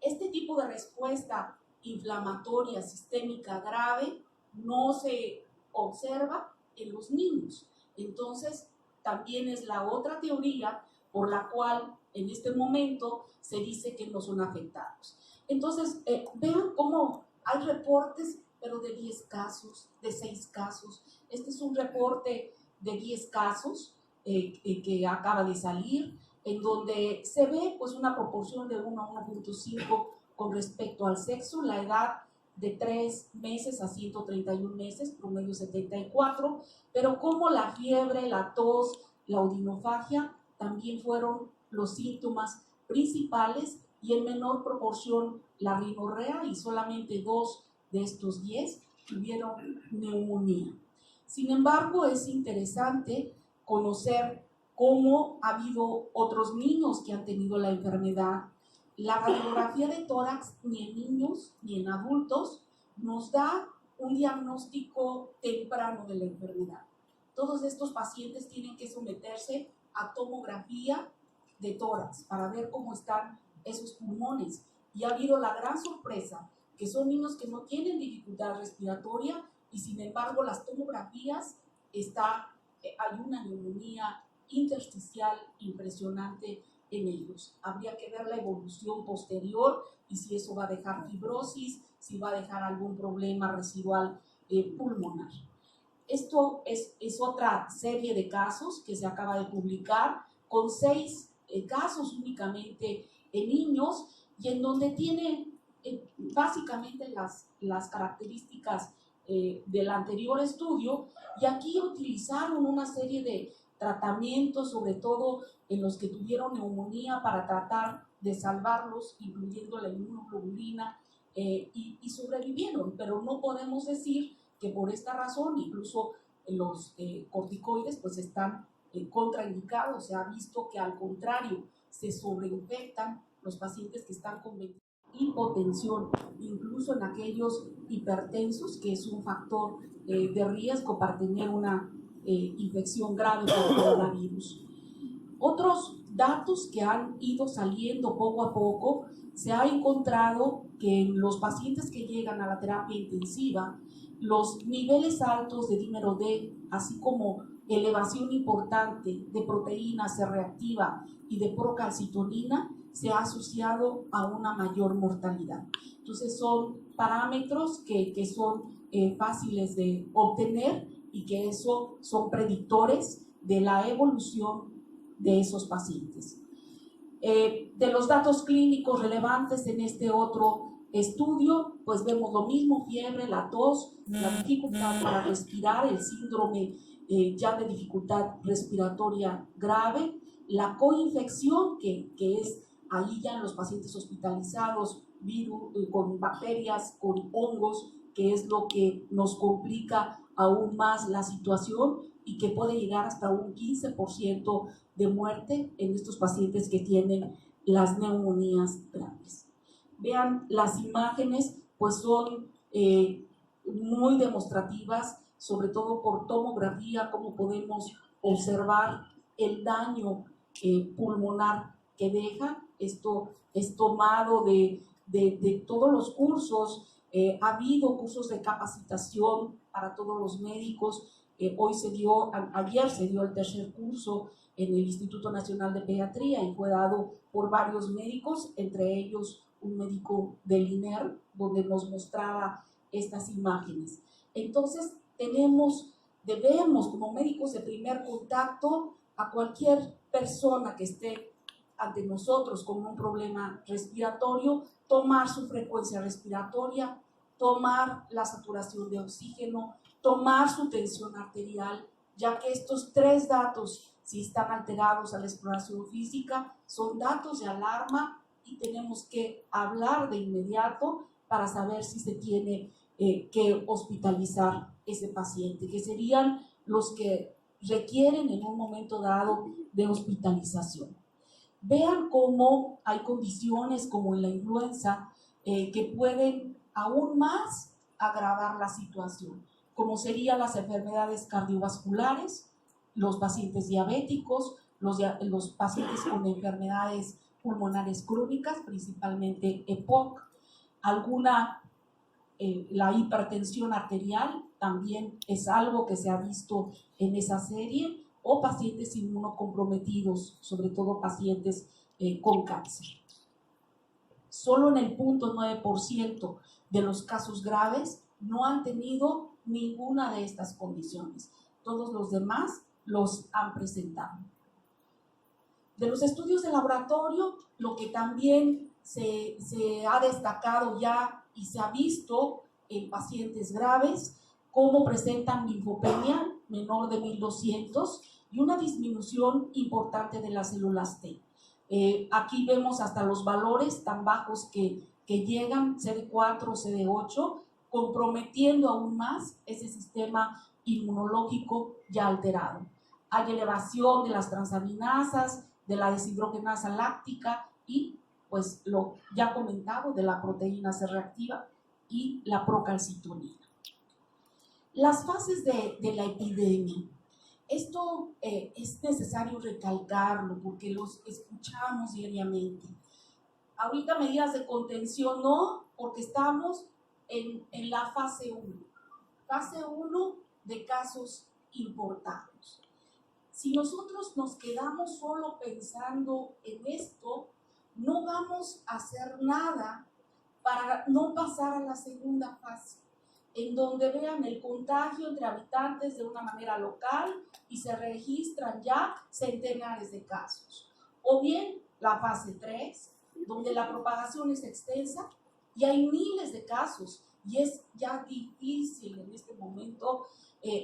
Este tipo de respuesta inflamatoria sistémica grave no se observa en los niños. Entonces, también es la otra teoría por la cual en este momento se dice que no son afectados. Entonces, vean cómo hay reportes, pero de 10 casos, de 6 casos. Este es un reporte de 10 casos que acaba de salir, en donde se ve pues una proporción de 1 a 1.5 con respecto al sexo, la edad de 3 meses a 131 meses, promedio 74, pero como la fiebre, la tos, la odinofagia también fueron los síntomas principales y en menor proporción la rinorrea y solamente 2 de estos 10 tuvieron neumonía. Sin embargo, es interesante conocer cómo ha habido otros niños que han tenido la enfermedad. La radiografía de tórax ni en niños ni en adultos nos da un diagnóstico temprano de la enfermedad. Todos estos pacientes tienen que someterse a tomografía de tórax para ver cómo están esos pulmones. Y ha habido la gran sorpresa que son niños que no tienen dificultad respiratoria y sin embargo las tomografías hay una neumonía intersticial impresionante en ellos. Habría que ver la evolución posterior y si eso va a dejar fibrosis, si va a dejar algún problema residual pulmonar. Esto es otra serie de casos que se acaba de publicar con 6 casos únicamente en niños y en donde tienen básicamente las características del anterior estudio, y aquí utilizaron una serie de tratamientos, sobre todo en los que tuvieron neumonía, para tratar de salvarlos, incluyendo la inmunoglobulina, y sobrevivieron, pero no podemos decir que por esta razón incluso los corticoides pues están contraindicados. Se ha visto que al contrario se sobreinfectan los pacientes que están con hipotensión, incluso en aquellos hipertensos, que es un factor de riesgo para tener una infección grave por coronavirus. Otros datos que han ido saliendo poco a poco, se ha encontrado que en los pacientes que llegan a la terapia intensiva, los niveles altos de dímero D, así como elevación importante de proteína C reactiva y de procalcitonina, se ha asociado a una mayor mortalidad. Entonces son parámetros que son fáciles de obtener y que eso son predictores de la evolución de esos pacientes. De los datos clínicos relevantes en este otro estudio, pues vemos lo mismo: fiebre, la tos, la dificultad para respirar, el síndrome ya de dificultad respiratoria grave, la coinfección, que es ahí ya en los pacientes hospitalizados, virus, con bacterias, con hongos, que es lo que nos complica aún más la situación y que puede llegar hasta un 15% de muerte en estos pacientes que tienen las neumonías graves. Vean, las imágenes pues son muy demostrativas, sobre todo por tomografía, como podemos observar el daño pulmonar que deja. Esto es tomado de todos los cursos. Ha habido cursos de capacitación para todos los médicos. Ayer se dio el tercer curso en el Instituto Nacional de Pediatría y fue dado por varios médicos, entre ellos un médico del INER, donde nos mostraba estas imágenes. Entonces debemos como médicos de primer contacto a cualquier persona que esté ante nosotros con un problema respiratorio, tomar su frecuencia respiratoria, tomar la saturación de oxígeno, tomar su tensión arterial, ya que estos 3 datos, si están alterados a la exploración física, son datos de alarma y tenemos que hablar de inmediato para saber si se tiene que hospitalizar ese paciente, que serían los que requieren en un momento dado de hospitalización. Vean cómo hay condiciones como en la influenza que pueden aún más agravar la situación, como serían las enfermedades cardiovasculares, los pacientes diabéticos, los pacientes con enfermedades pulmonares crónicas, principalmente EPOC, la hipertensión arterial también es algo que se ha visto en esa serie, o pacientes inmunocomprometidos, sobre todo pacientes con cáncer. Solo en el 0.9% de los casos graves no han tenido ninguna de estas condiciones. Todos los demás los han presentado. De los estudios de laboratorio, lo que también se ha destacado ya y se ha visto en pacientes graves, cómo presentan linfopenia menor de 1200 y una disminución importante de las células T. Aquí vemos hasta los valores tan bajos que llegan, CD4, CD8, comprometiendo aún más ese sistema inmunológico ya alterado. Hay elevación de las transaminasas, de la deshidrogenasa láctica y, pues, lo ya comentado de la proteína C reactiva y la procalcitonina. Las fases de la epidemia. Esto es necesario recalcarlo porque los escuchamos diariamente. Ahorita medidas de contención no, porque estamos en la fase 1. Fase 1 de casos importados. Si nosotros nos quedamos solo pensando en esto, no vamos a hacer nada para no pasar a la segunda fase, en donde vean el contagio entre habitantes de una manera local y se registran ya centenares de casos. O bien la fase 3, donde la propagación es extensa y hay miles de casos y es ya difícil en este momento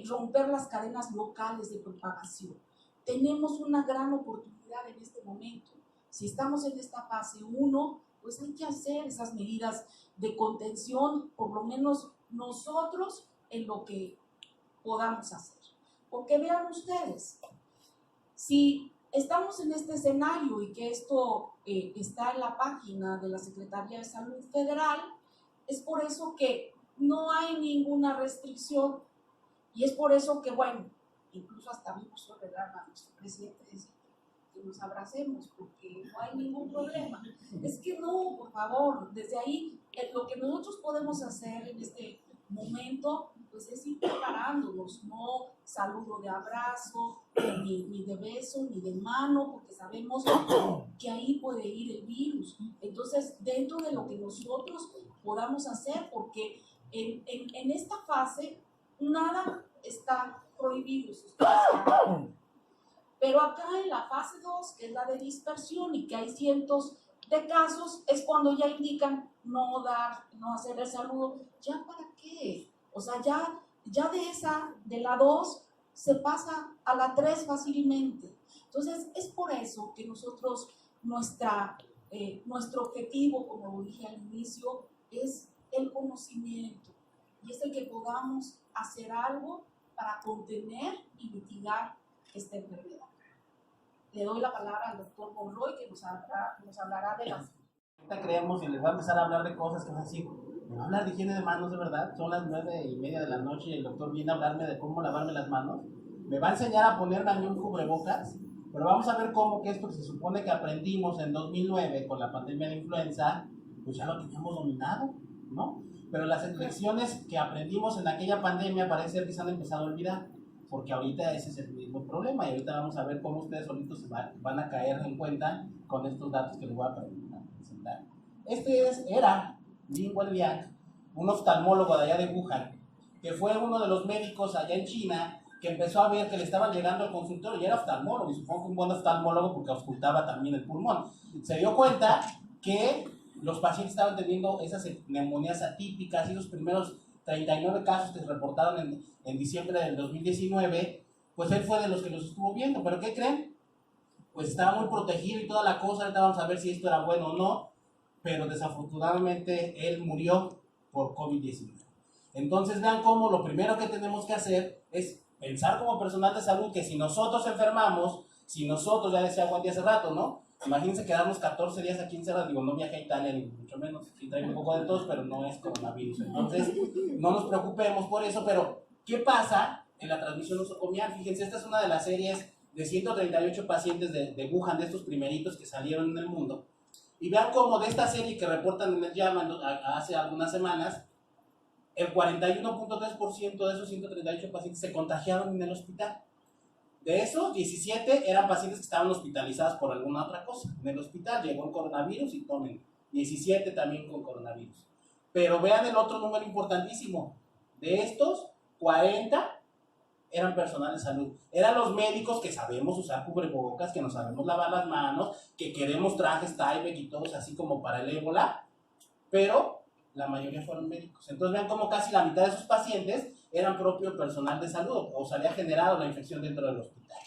romper las cadenas locales de propagación. Tenemos una gran oportunidad en este momento. Si estamos en esta fase 1, pues hay que hacer esas medidas de contención, por lo menos nosotros, en lo que podamos hacer. Porque vean ustedes, si estamos en este escenario y que esto está en la página de la Secretaría de Salud Federal, es por eso que no hay ninguna restricción y es por eso que, bueno, incluso hasta vimos ordenar a nuestro presidente decir que nos abracemos porque no hay ningún problema. Es que no, por favor, desde ahí lo que nosotros podemos hacer en este momento pues es ir preparándonos, no saludo de abrazo, ni de beso, ni de mano, porque sabemos que ahí puede ir el virus. Entonces, dentro de lo que nosotros podamos hacer, porque en esta fase nada está prohibido, pero acá en la fase 2, que es la de dispersión y que hay cientos de casos, es cuando ya indican no hacer el saludo. ¿Ya para qué? O sea, ya de la 2 se pasa a la 3 fácilmente. Entonces, es por eso que nosotros, nuestro objetivo, como lo dije al inicio, es el conocimiento y es el que podamos hacer algo para contener y mitigar esta enfermedad. Le doy la palabra al doctor Monroy, que nos hablará de las... Ahorita creemos y les va a empezar a hablar de cosas que es así. Me va a hablar de higiene de manos, de verdad. Son las 9:30 de la noche y el doctor viene a hablarme de cómo lavarme las manos. Me va a enseñar a ponerme a mí un cubrebocas, pero vamos a ver cómo que esto que se supone que aprendimos en 2009 con la pandemia de influenza, pues ya lo teníamos dominado, ¿no? Pero las lecciones que aprendimos en aquella pandemia parece ser que se han empezado a olvidar, porque ahorita ese es el mismo problema y ahorita vamos a ver cómo ustedes solitos se van a caer en cuenta con estos datos que les voy a presentar. Era Lin Wenliang, un oftalmólogo de allá de Wuhan, que fue uno de los médicos allá en China que empezó a ver que le estaban llegando al consultorio y era oftalmólogo, y supongo que un buen oftalmólogo porque auscultaba también el pulmón. Se dio cuenta que los pacientes estaban teniendo esas neumonías atípicas y los primeros 39 casos que se reportaron en diciembre del 2019, pues él fue de los que los estuvo viendo. ¿Pero qué creen? Pues estaba muy protegido y toda la cosa. Ahorita vamos a ver si esto era bueno o no, pero desafortunadamente él murió por COVID-19. Entonces vean cómo lo primero que tenemos que hacer es pensar como personal de salud que si nosotros enfermamos, si nosotros, ya decía Juan hace rato, ¿no? Imagínense quedarnos 14 días aquí encerrados. Digo, no viajé a Italia ni mucho menos, sí traigo un poco de tos, pero no es coronavirus. Entonces, no nos preocupemos por eso. Pero, ¿qué pasa en la transmisión nosocomial? Fíjense, esta es una de las series de 138 pacientes de Wuhan, de estos primeritos que salieron en el mundo. Y vean cómo de esta serie que reportan en el JAMA hace algunas semanas, el 41.3% de esos 138 pacientes se contagiaron en el hospital. De esos, 17 eran pacientes que estaban hospitalizados por alguna otra cosa. En el hospital llegó el coronavirus y tomen, 17 también con coronavirus. Pero vean el otro número importantísimo. De estos, 40 eran personal de salud. Eran los médicos que sabemos usar cubrebocas, que nos sabemos lavar las manos, que queremos trajes Tyvek y todos así como para el ébola, pero la mayoría fueron médicos. Entonces vean cómo casi la mitad de esos pacientes eran propio personal de salud o se había generado la infección dentro del hospital.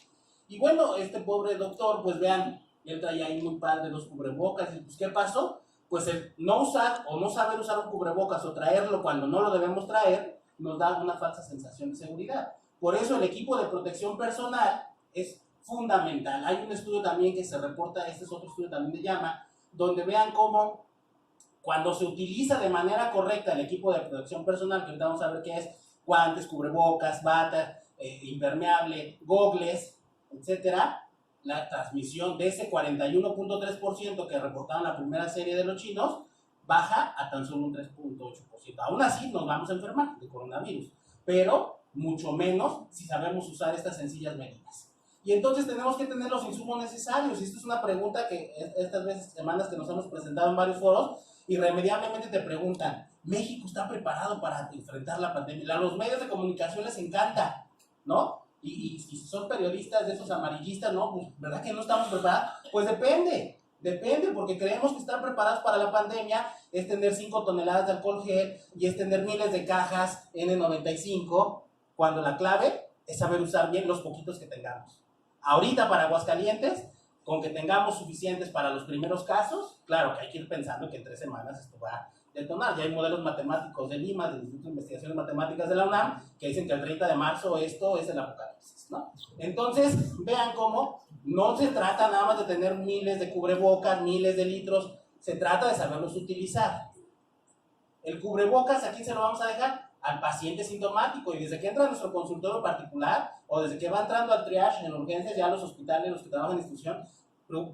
Y bueno, este pobre doctor, pues vean, él traía ahí muy padre los cubrebocas y pues ¿qué pasó? Pues el no usar o no saber usar un cubrebocas o traerlo cuando no lo debemos traer nos da una falsa sensación de seguridad. Por eso el equipo de protección personal es fundamental. Hay un estudio también que se reporta, este es otro estudio también de llama, donde vean cómo cuando se utiliza de manera correcta el equipo de protección personal, que ahorita vamos a ver qué es, guantes, cubrebocas, bata, impermeable, gogles, etcétera, la transmisión de ese 41.3% que reportaron la primera serie de los chinos baja a tan solo un 3.8%. Aún así nos vamos a enfermar de coronavirus, pero mucho menos si sabemos usar estas sencillas medidas. Y entonces tenemos que tener los insumos necesarios. Y esto es una pregunta que estas semanas que nos hemos presentado en varios foros, irremediablemente te preguntan, ¿México está preparado para enfrentar la pandemia? A los medios de comunicación les encanta, ¿no? Y si son periodistas de esos amarillistas, ¿no? Pues, ¿verdad que no estamos preparados? Pues depende, porque creemos que estar preparados para la pandemia es tener 5 toneladas de alcohol gel y es tener miles de cajas N95, cuando la clave es saber usar bien los poquitos que tengamos. Ahorita para Aguascalientes, con que tengamos suficientes para los primeros casos, claro que hay que ir pensando que en 3 semanas esto va a detonar. Ya hay modelos matemáticos de Lima, del Instituto de Investigaciones Matemáticas de la UNAM, que dicen que el 30 de marzo esto es el apocalipsis, ¿no? Entonces, vean cómo no se trata nada más de tener miles de cubrebocas, miles de litros, se trata de saberlos utilizar. El cubrebocas, ¿a quién se lo vamos a dejar? Al paciente sintomático, y desde que entra a nuestro consultorio particular o desde que va entrando al triage en urgencias, ya los hospitales, los que trabajan en institución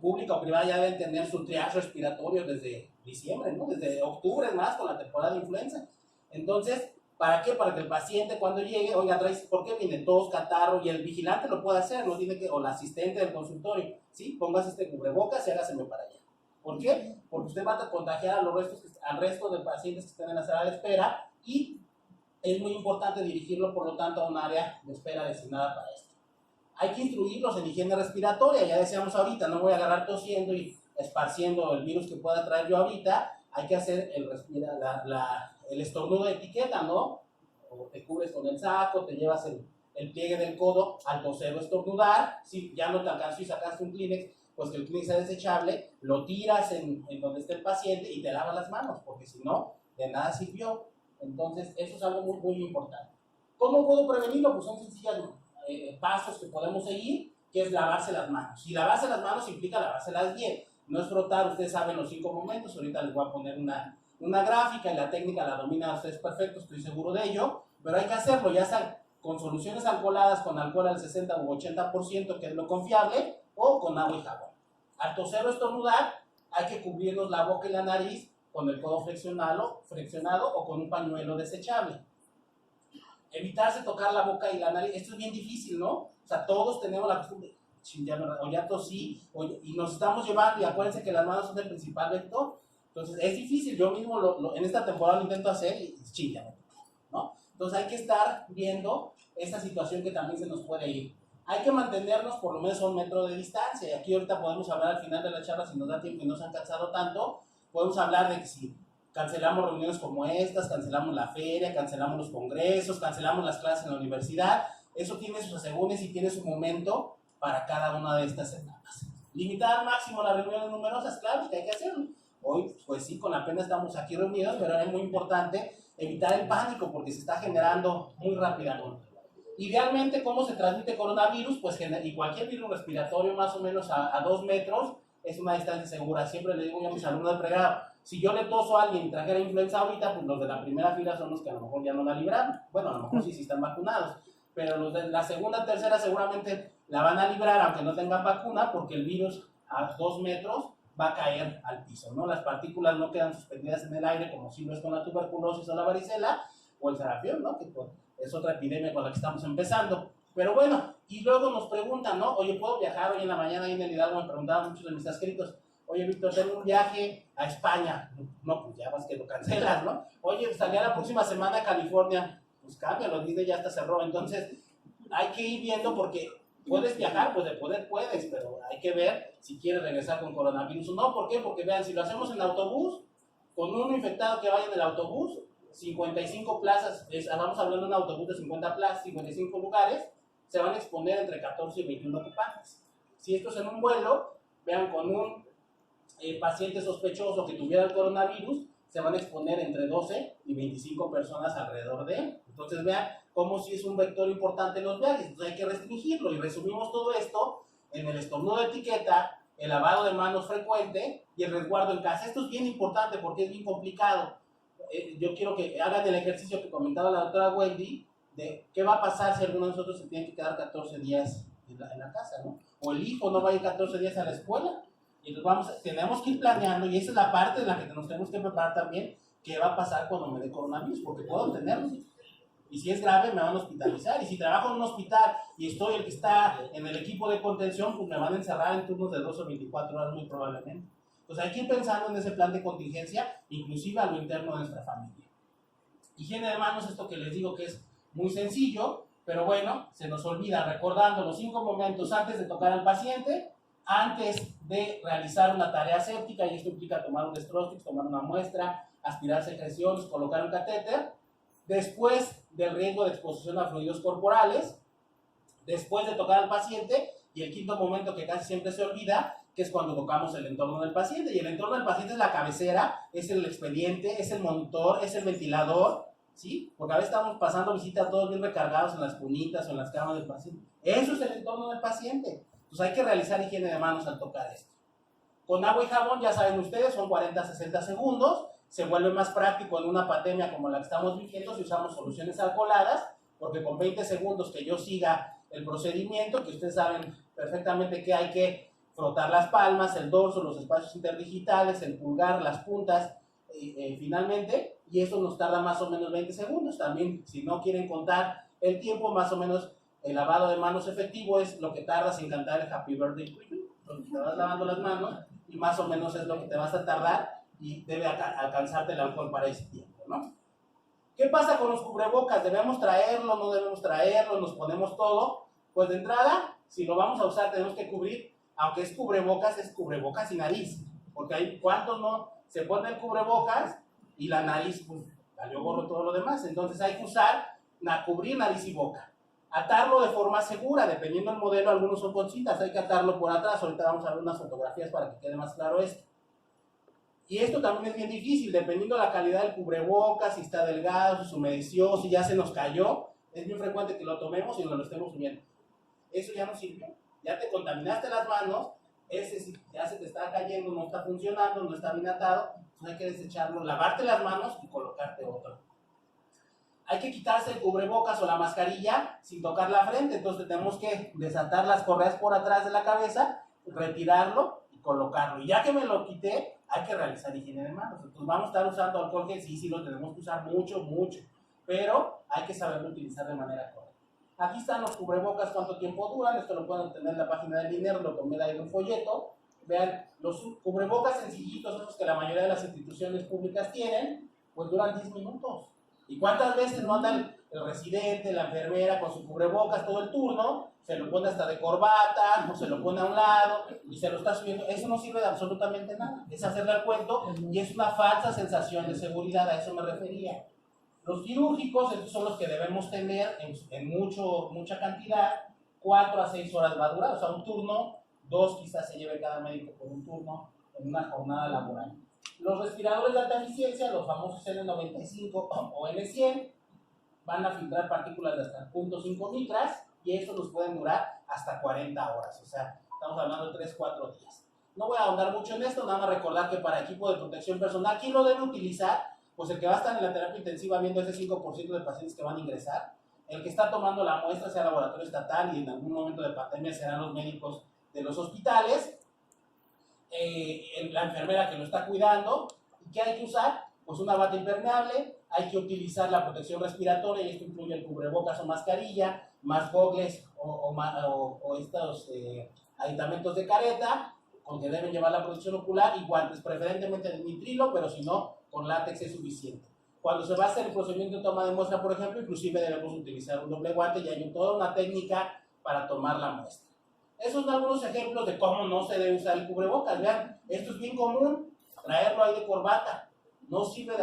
pública o privada ya deben tener su triage respiratorio desde diciembre, ¿no? Desde octubre más con la temporada de influenza. Entonces, ¿para qué? Para que el paciente cuando llegue, oiga, ¿por qué viene tos, catarro? Y el vigilante lo puede hacer, no tiene que, o la asistente del consultorio, ¿sí? Póngase este cubrebocas y hágaseme para allá. ¿Por qué? Porque usted va a contagiar al resto de pacientes que estén en la sala de espera y es muy importante dirigirlo, por lo tanto, a un área de espera destinada para esto. Hay que instruirlos en higiene respiratoria, ya decíamos ahorita, no voy a agarrar tosiendo y esparciendo el virus que pueda traer yo ahorita, hay que hacer el estornudo de etiqueta, ¿no? O te cubres con el saco, te llevas el pliegue del codo al toser o estornudar, si ya no te alcanzó y sacaste un Kleenex, pues que el Kleenex sea desechable, lo tiras en donde esté el paciente y te lavas las manos, porque si no, de nada sirvió. Entonces, eso es algo muy, muy importante. ¿Cómo puedo prevenirlo? Pues son sencillos pasos que podemos seguir, que es lavarse las manos. Y lavarse las manos implica lavárselas bien. No es frotar, ustedes saben los 5 momentos, ahorita les voy a poner una gráfica y la técnica la dominan ustedes perfecto, estoy seguro de ello, pero hay que hacerlo, ya sea con soluciones alcoholadas, con alcohol al 60 u 80%, que es lo confiable, o con agua y jabón. Al toser o estornudar, hay que cubrirnos la boca y la nariz con el codo flexionado o con un pañuelo desechable. Evitarse tocar la boca y la nariz, esto es bien difícil, ¿no? O sea, todos tenemos la costumbre, o ya tosí, y nos estamos llevando, y acuérdense que las manos son el principal vector. Entonces, es difícil, yo mismo en esta temporada lo intento hacer y chilla, ¿no? Entonces, hay que estar viendo esta situación que también se nos puede ir. Hay que mantenernos por lo menos a 1 metro de distancia, y aquí ahorita podemos hablar al final de la charla, si nos da tiempo y no se han cansado tanto, podemos hablar de que si cancelamos reuniones como estas, cancelamos la feria, cancelamos los congresos, cancelamos las clases en la universidad, eso tiene sus asegúnes y tiene su momento para cada una de estas etapas. Limitar al máximo las reuniones numerosas, claro que hay que hacerlo. Hoy, pues sí, con la pena estamos aquí reunidos, pero es muy importante evitar el pánico porque se está generando muy rápidamente. Idealmente, ¿cómo se transmite coronavirus? Pues y cualquier virus respiratorio más o menos a 2 metros es una distancia segura. Siempre le digo yo a mis alumnos de pregrado, si yo le toso a alguien y trajera influenza ahorita, pues los de la primera fila son los que a lo mejor ya no la libraron. Bueno, a lo mejor sí están vacunados, pero los de la segunda, tercera seguramente la van a librar aunque no tengan vacuna, porque el virus a 2 metros va a caer al piso, ¿no? Las partículas no quedan suspendidas en el aire como si lo es con la tuberculosis o la varicela o el sarampión, ¿no? Que es otra epidemia con la que estamos empezando. Pero bueno, y luego nos preguntan, ¿no? Oye, ¿puedo viajar? Hoy en la mañana ahí en el Hidalgo me preguntaban muchos de mis escritos, oye, Víctor, tengo un viaje a España. No, pues ya vas que lo cancelas, ¿no? Oye, salí a la próxima semana a California. Pues cámbialo, Disney ya hasta cerró. Entonces, hay que ir viendo porque puedes viajar, pues de poder puedes, pero hay que ver si quieres regresar con coronavirus o no. ¿Por qué? Porque vean, si lo hacemos en autobús, con uno infectado que vaya en el autobús, 55 plazas, vamos hablando de un autobús de 50 plazas, 55 lugares, se van a exponer entre 14 y 21 ocupantes. Si esto es en un vuelo, vean, con un paciente sospechoso que tuviera el coronavirus, se van a exponer entre 12 y 25 personas alrededor de él. Entonces vean como si es un vector importante en los viajes, entonces hay que restringirlo y resumimos todo esto en el estornudo de etiqueta, el lavado de manos frecuente y el resguardo en casa. Esto es bien importante porque es bien complicado. Yo quiero que hagan el ejercicio que comentaba la doctora Wendy de qué va a pasar si alguno de nosotros se tiene que quedar 14 días en la casa, ¿no? O el hijo no va a ir 14 días a la escuela. Y entonces tenemos que ir planeando, y esa es la parte en la que nos tenemos que preparar también, qué va a pasar cuando me dé coronavirus, porque puedo tenerlo. Y si es grave, me van a hospitalizar. Y si trabajo en un hospital y estoy el que está en el equipo de contención, pues me van a encerrar en turnos de 12 o 24 horas muy probablemente. Entonces hay que ir pensando en ese plan de contingencia, inclusive a lo interno de nuestra familia. Higiene de manos, esto que les digo que es muy sencillo, pero bueno, se nos olvida recordando los 5 momentos antes de tocar al paciente, antes de realizar una tarea séptica, y esto implica tomar un Destrostix, tomar una muestra, aspirar secreciones, colocar un catéter, después del riesgo de exposición a fluidos corporales, después de tocar al paciente, y el quinto momento que casi siempre se olvida, que es cuando tocamos el entorno del paciente, y el entorno del paciente es la cabecera, es el expediente, es el monitor, es el ventilador, ¿sí? Porque a veces estamos pasando visitas todos bien recargados en las cunitas o en las camas del paciente. Eso es el entorno del paciente. Entonces hay que realizar higiene de manos al tocar esto. Con agua y jabón, ya saben ustedes, son 40-60 segundos. Se vuelve más práctico en una pandemia como la que estamos viviendo si usamos soluciones alcoholadas, porque con 20 segundos que yo siga el procedimiento, que ustedes saben perfectamente que hay que frotar las palmas, el dorso, los espacios interdigitales, el pulgar, las puntas, finalmente, y eso nos tarda más o menos 20 segundos. También, si no quieren contar el tiempo, más o menos el lavado de manos efectivo es lo que tardas en cantar el Happy Birthday to you, donde te vas lavando las manos, y más o menos es lo que te vas a tardar, y debe alcanzarte el alcohol para ese tiempo, ¿no? ¿Qué pasa con los cubrebocas? ¿Debemos traerlo? ¿No debemos traerlo? ¿Nos ponemos todo? Pues de entrada, si lo vamos a usar, tenemos que cubrir, aunque es cubrebocas y nariz, porque hay cuantos no se pone el cubrebocas y la nariz, pues, yo borro todo lo demás. Entonces hay que cubrir nariz y boca. Atarlo de forma segura, dependiendo del modelo, algunos son con cintas, hay que atarlo por atrás. Ahorita vamos a ver unas fotografías para que quede más claro esto. Y esto también es bien difícil, dependiendo de la calidad del cubrebocas, si está delgado, si se humedeció, si ya se nos cayó. Es muy frecuente que lo tomemos y nos lo estemos subiendo. Eso ya no sirvió. Ya te contaminaste las manos, ese ya se te está cayendo, no está funcionando, no está bien atado, entonces hay que desecharlo, lavarte las manos y colocarte otro. Hay que quitarse el cubrebocas o la mascarilla sin tocar la frente, entonces tenemos que desatar las correas por atrás de la cabeza, retirarlo y colocarlo. Y ya que me lo quité, hay que realizar higiene de manos. Entonces vamos a estar usando alcohol gel, sí, lo tenemos que usar mucho, pero hay que saberlo utilizar de manera correcta. Aquí están los cubrebocas, cuánto tiempo duran, esto lo pueden obtener en la página del INER, lo tomé de ahí de un folleto. Vean, los cubrebocas sencillitos, esos que la mayoría de las instituciones públicas tienen, pues duran 10 minutos. ¿Y cuántas veces no anda el residente, la enfermera con su cubrebocas todo el turno? Se lo pone hasta de corbata, o se lo pone a un lado y se lo está subiendo. Eso no sirve de absolutamente nada. Es hacerle al cuento y es una falsa sensación de seguridad, a eso me refería. Los quirúrgicos, estos son los que debemos tener en mucha cantidad, 4 a 6 horas va a durar, o sea, un turno, 2 quizás se lleve cada médico por un turno en una jornada laboral. Los respiradores de alta eficiencia, los famosos N95 o N100, van a filtrar partículas de hasta 0.5 micras y estos nos pueden durar hasta 40 horas, o sea, estamos hablando de 3-4 días. No voy a ahondar mucho en esto, nada más recordar que para equipo de protección personal, ¿quién lo debe utilizar? Pues el que va a estar en la terapia intensiva viendo ese 5% de pacientes que van a ingresar, el que está tomando la muestra sea laboratorio estatal y en algún momento de pandemia serán los médicos de los hospitales, la enfermera que lo está cuidando. ¿Y qué hay que usar? Pues una bata impermeable, hay que utilizar la protección respiratoria y esto incluye el cubrebocas o mascarilla, más gogles o estos aditamentos de careta, con que deben llevar la protección ocular y guantes, preferentemente de nitrilo, pero si no, con látex es suficiente. Cuando se va a hacer el procedimiento de toma de muestra, por ejemplo, inclusive debemos utilizar un doble guante y hay toda una técnica para tomar la muestra. Esos son algunos ejemplos de cómo no se debe usar el cubrebocas. Vean, esto es bien común, traerlo ahí de corbata. No sirve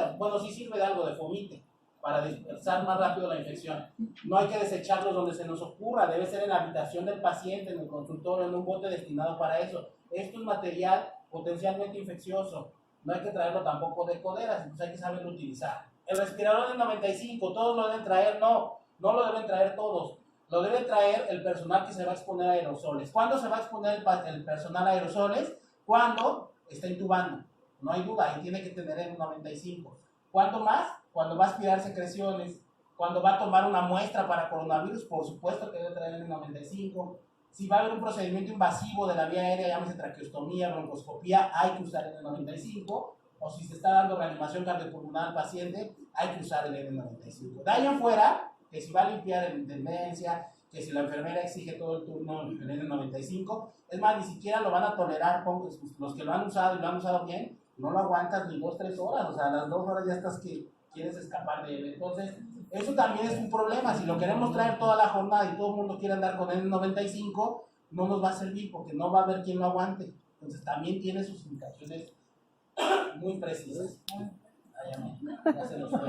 sí sirve de algo, de fomite, para dispersar más rápido la infección. No hay que desecharlos donde se nos ocurra, debe ser en la habitación del paciente, en el consultorio, en un bote destinado para eso. Esto es material potencialmente infeccioso. No hay que traerlo tampoco de coderas, entonces hay que saberlo utilizar. El respirador del 95, todos lo deben traer, no. no lo deben traer todos, lo debe traer el personal que se va a exponer a aerosoles. ¿Cuándo se va a exponer el personal a aerosoles? Cuando está intubando, no hay duda, y tiene que tener N95. ¿Cuánto más? Cuando va a aspirar secreciones, cuando va a tomar una muestra para coronavirus, por supuesto que debe traer N95. Si va a haber un procedimiento invasivo de la vía aérea, llámese traqueostomía, broncoscopía, hay que usar el N95. O si se está dando reanimación cardiopulmonar al paciente, hay que usar el N95. De ahí en fuera, que si va a limpiar en intendencia, que si la enfermera exige todo el turno el N95, es más, ni siquiera lo van a tolerar, los que lo han usado y lo han usado bien, no lo aguantas ni 2-3 horas, o sea, a las 2 horas ya estás que quieres escapar de él. Entonces, eso también es un problema. Si lo queremos traer toda la jornada y todo el mundo quiere andar con el N95, no nos va a servir porque no va a haber quien lo aguante. Entonces, también tiene sus indicaciones muy precisas. Ya se nos fue.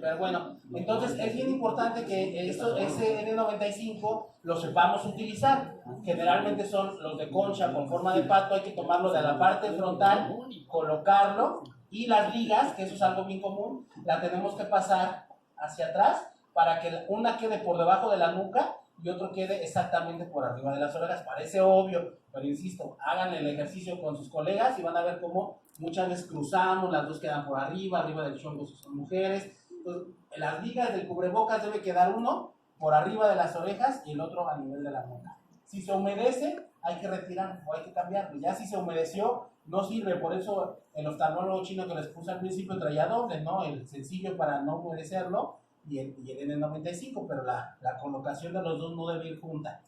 Pero bueno, entonces es bien importante que ese N95 lo sepamos utilizar. Generalmente son los de concha con forma de pato, hay que tomarlo de la parte frontal, colocarlo, y las ligas, que eso es algo bien común, la tenemos que pasar hacia atrás para que una quede por debajo de la nuca y otro quede exactamente por arriba de las orejas. Parece obvio, pero insisto, hagan el ejercicio con sus colegas y van a ver cómo muchas veces cruzamos, las dos quedan por arriba del chongo si son mujeres. Entonces, las ligas del cubrebocas debe quedar uno por arriba de las orejas y el otro a nivel de la nuca. Si se humedece, hay que retirar o hay que cambiarlo. Ya si se humedeció, no sirve. Por eso el oftalmólogo chino que les puse al principio traía doble, ¿no? El sencillo para no humedecerlo y el N95, pero la colocación de los dos no debe ir junta.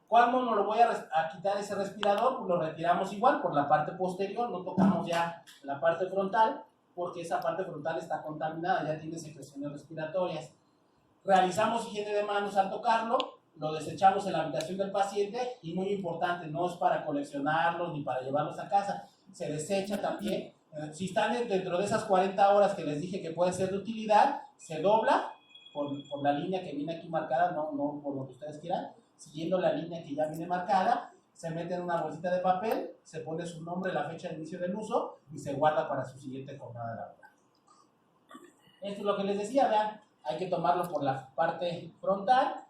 ¿Cuándo no lo voy a quitar ese respirador? Pues lo retiramos igual por la parte posterior, no tocamos ya la parte frontal, porque esa parte frontal está contaminada, ya tiene secreciones respiratorias. Realizamos higiene de manos al tocarlo, lo desechamos en la habitación del paciente y muy importante, no es para coleccionarlos ni para llevarlos a casa, se desecha también. Si están dentro de esas 40 horas que les dije que puede ser de utilidad, se dobla por la línea que viene aquí marcada, no por lo que ustedes quieran, siguiendo la línea que ya viene marcada, se mete en una bolsita de papel, se pone su nombre, la fecha de inicio del uso y se guarda para su siguiente jornada laboral. Esto es lo que les decía, vean, hay que tomarlo por la parte frontal,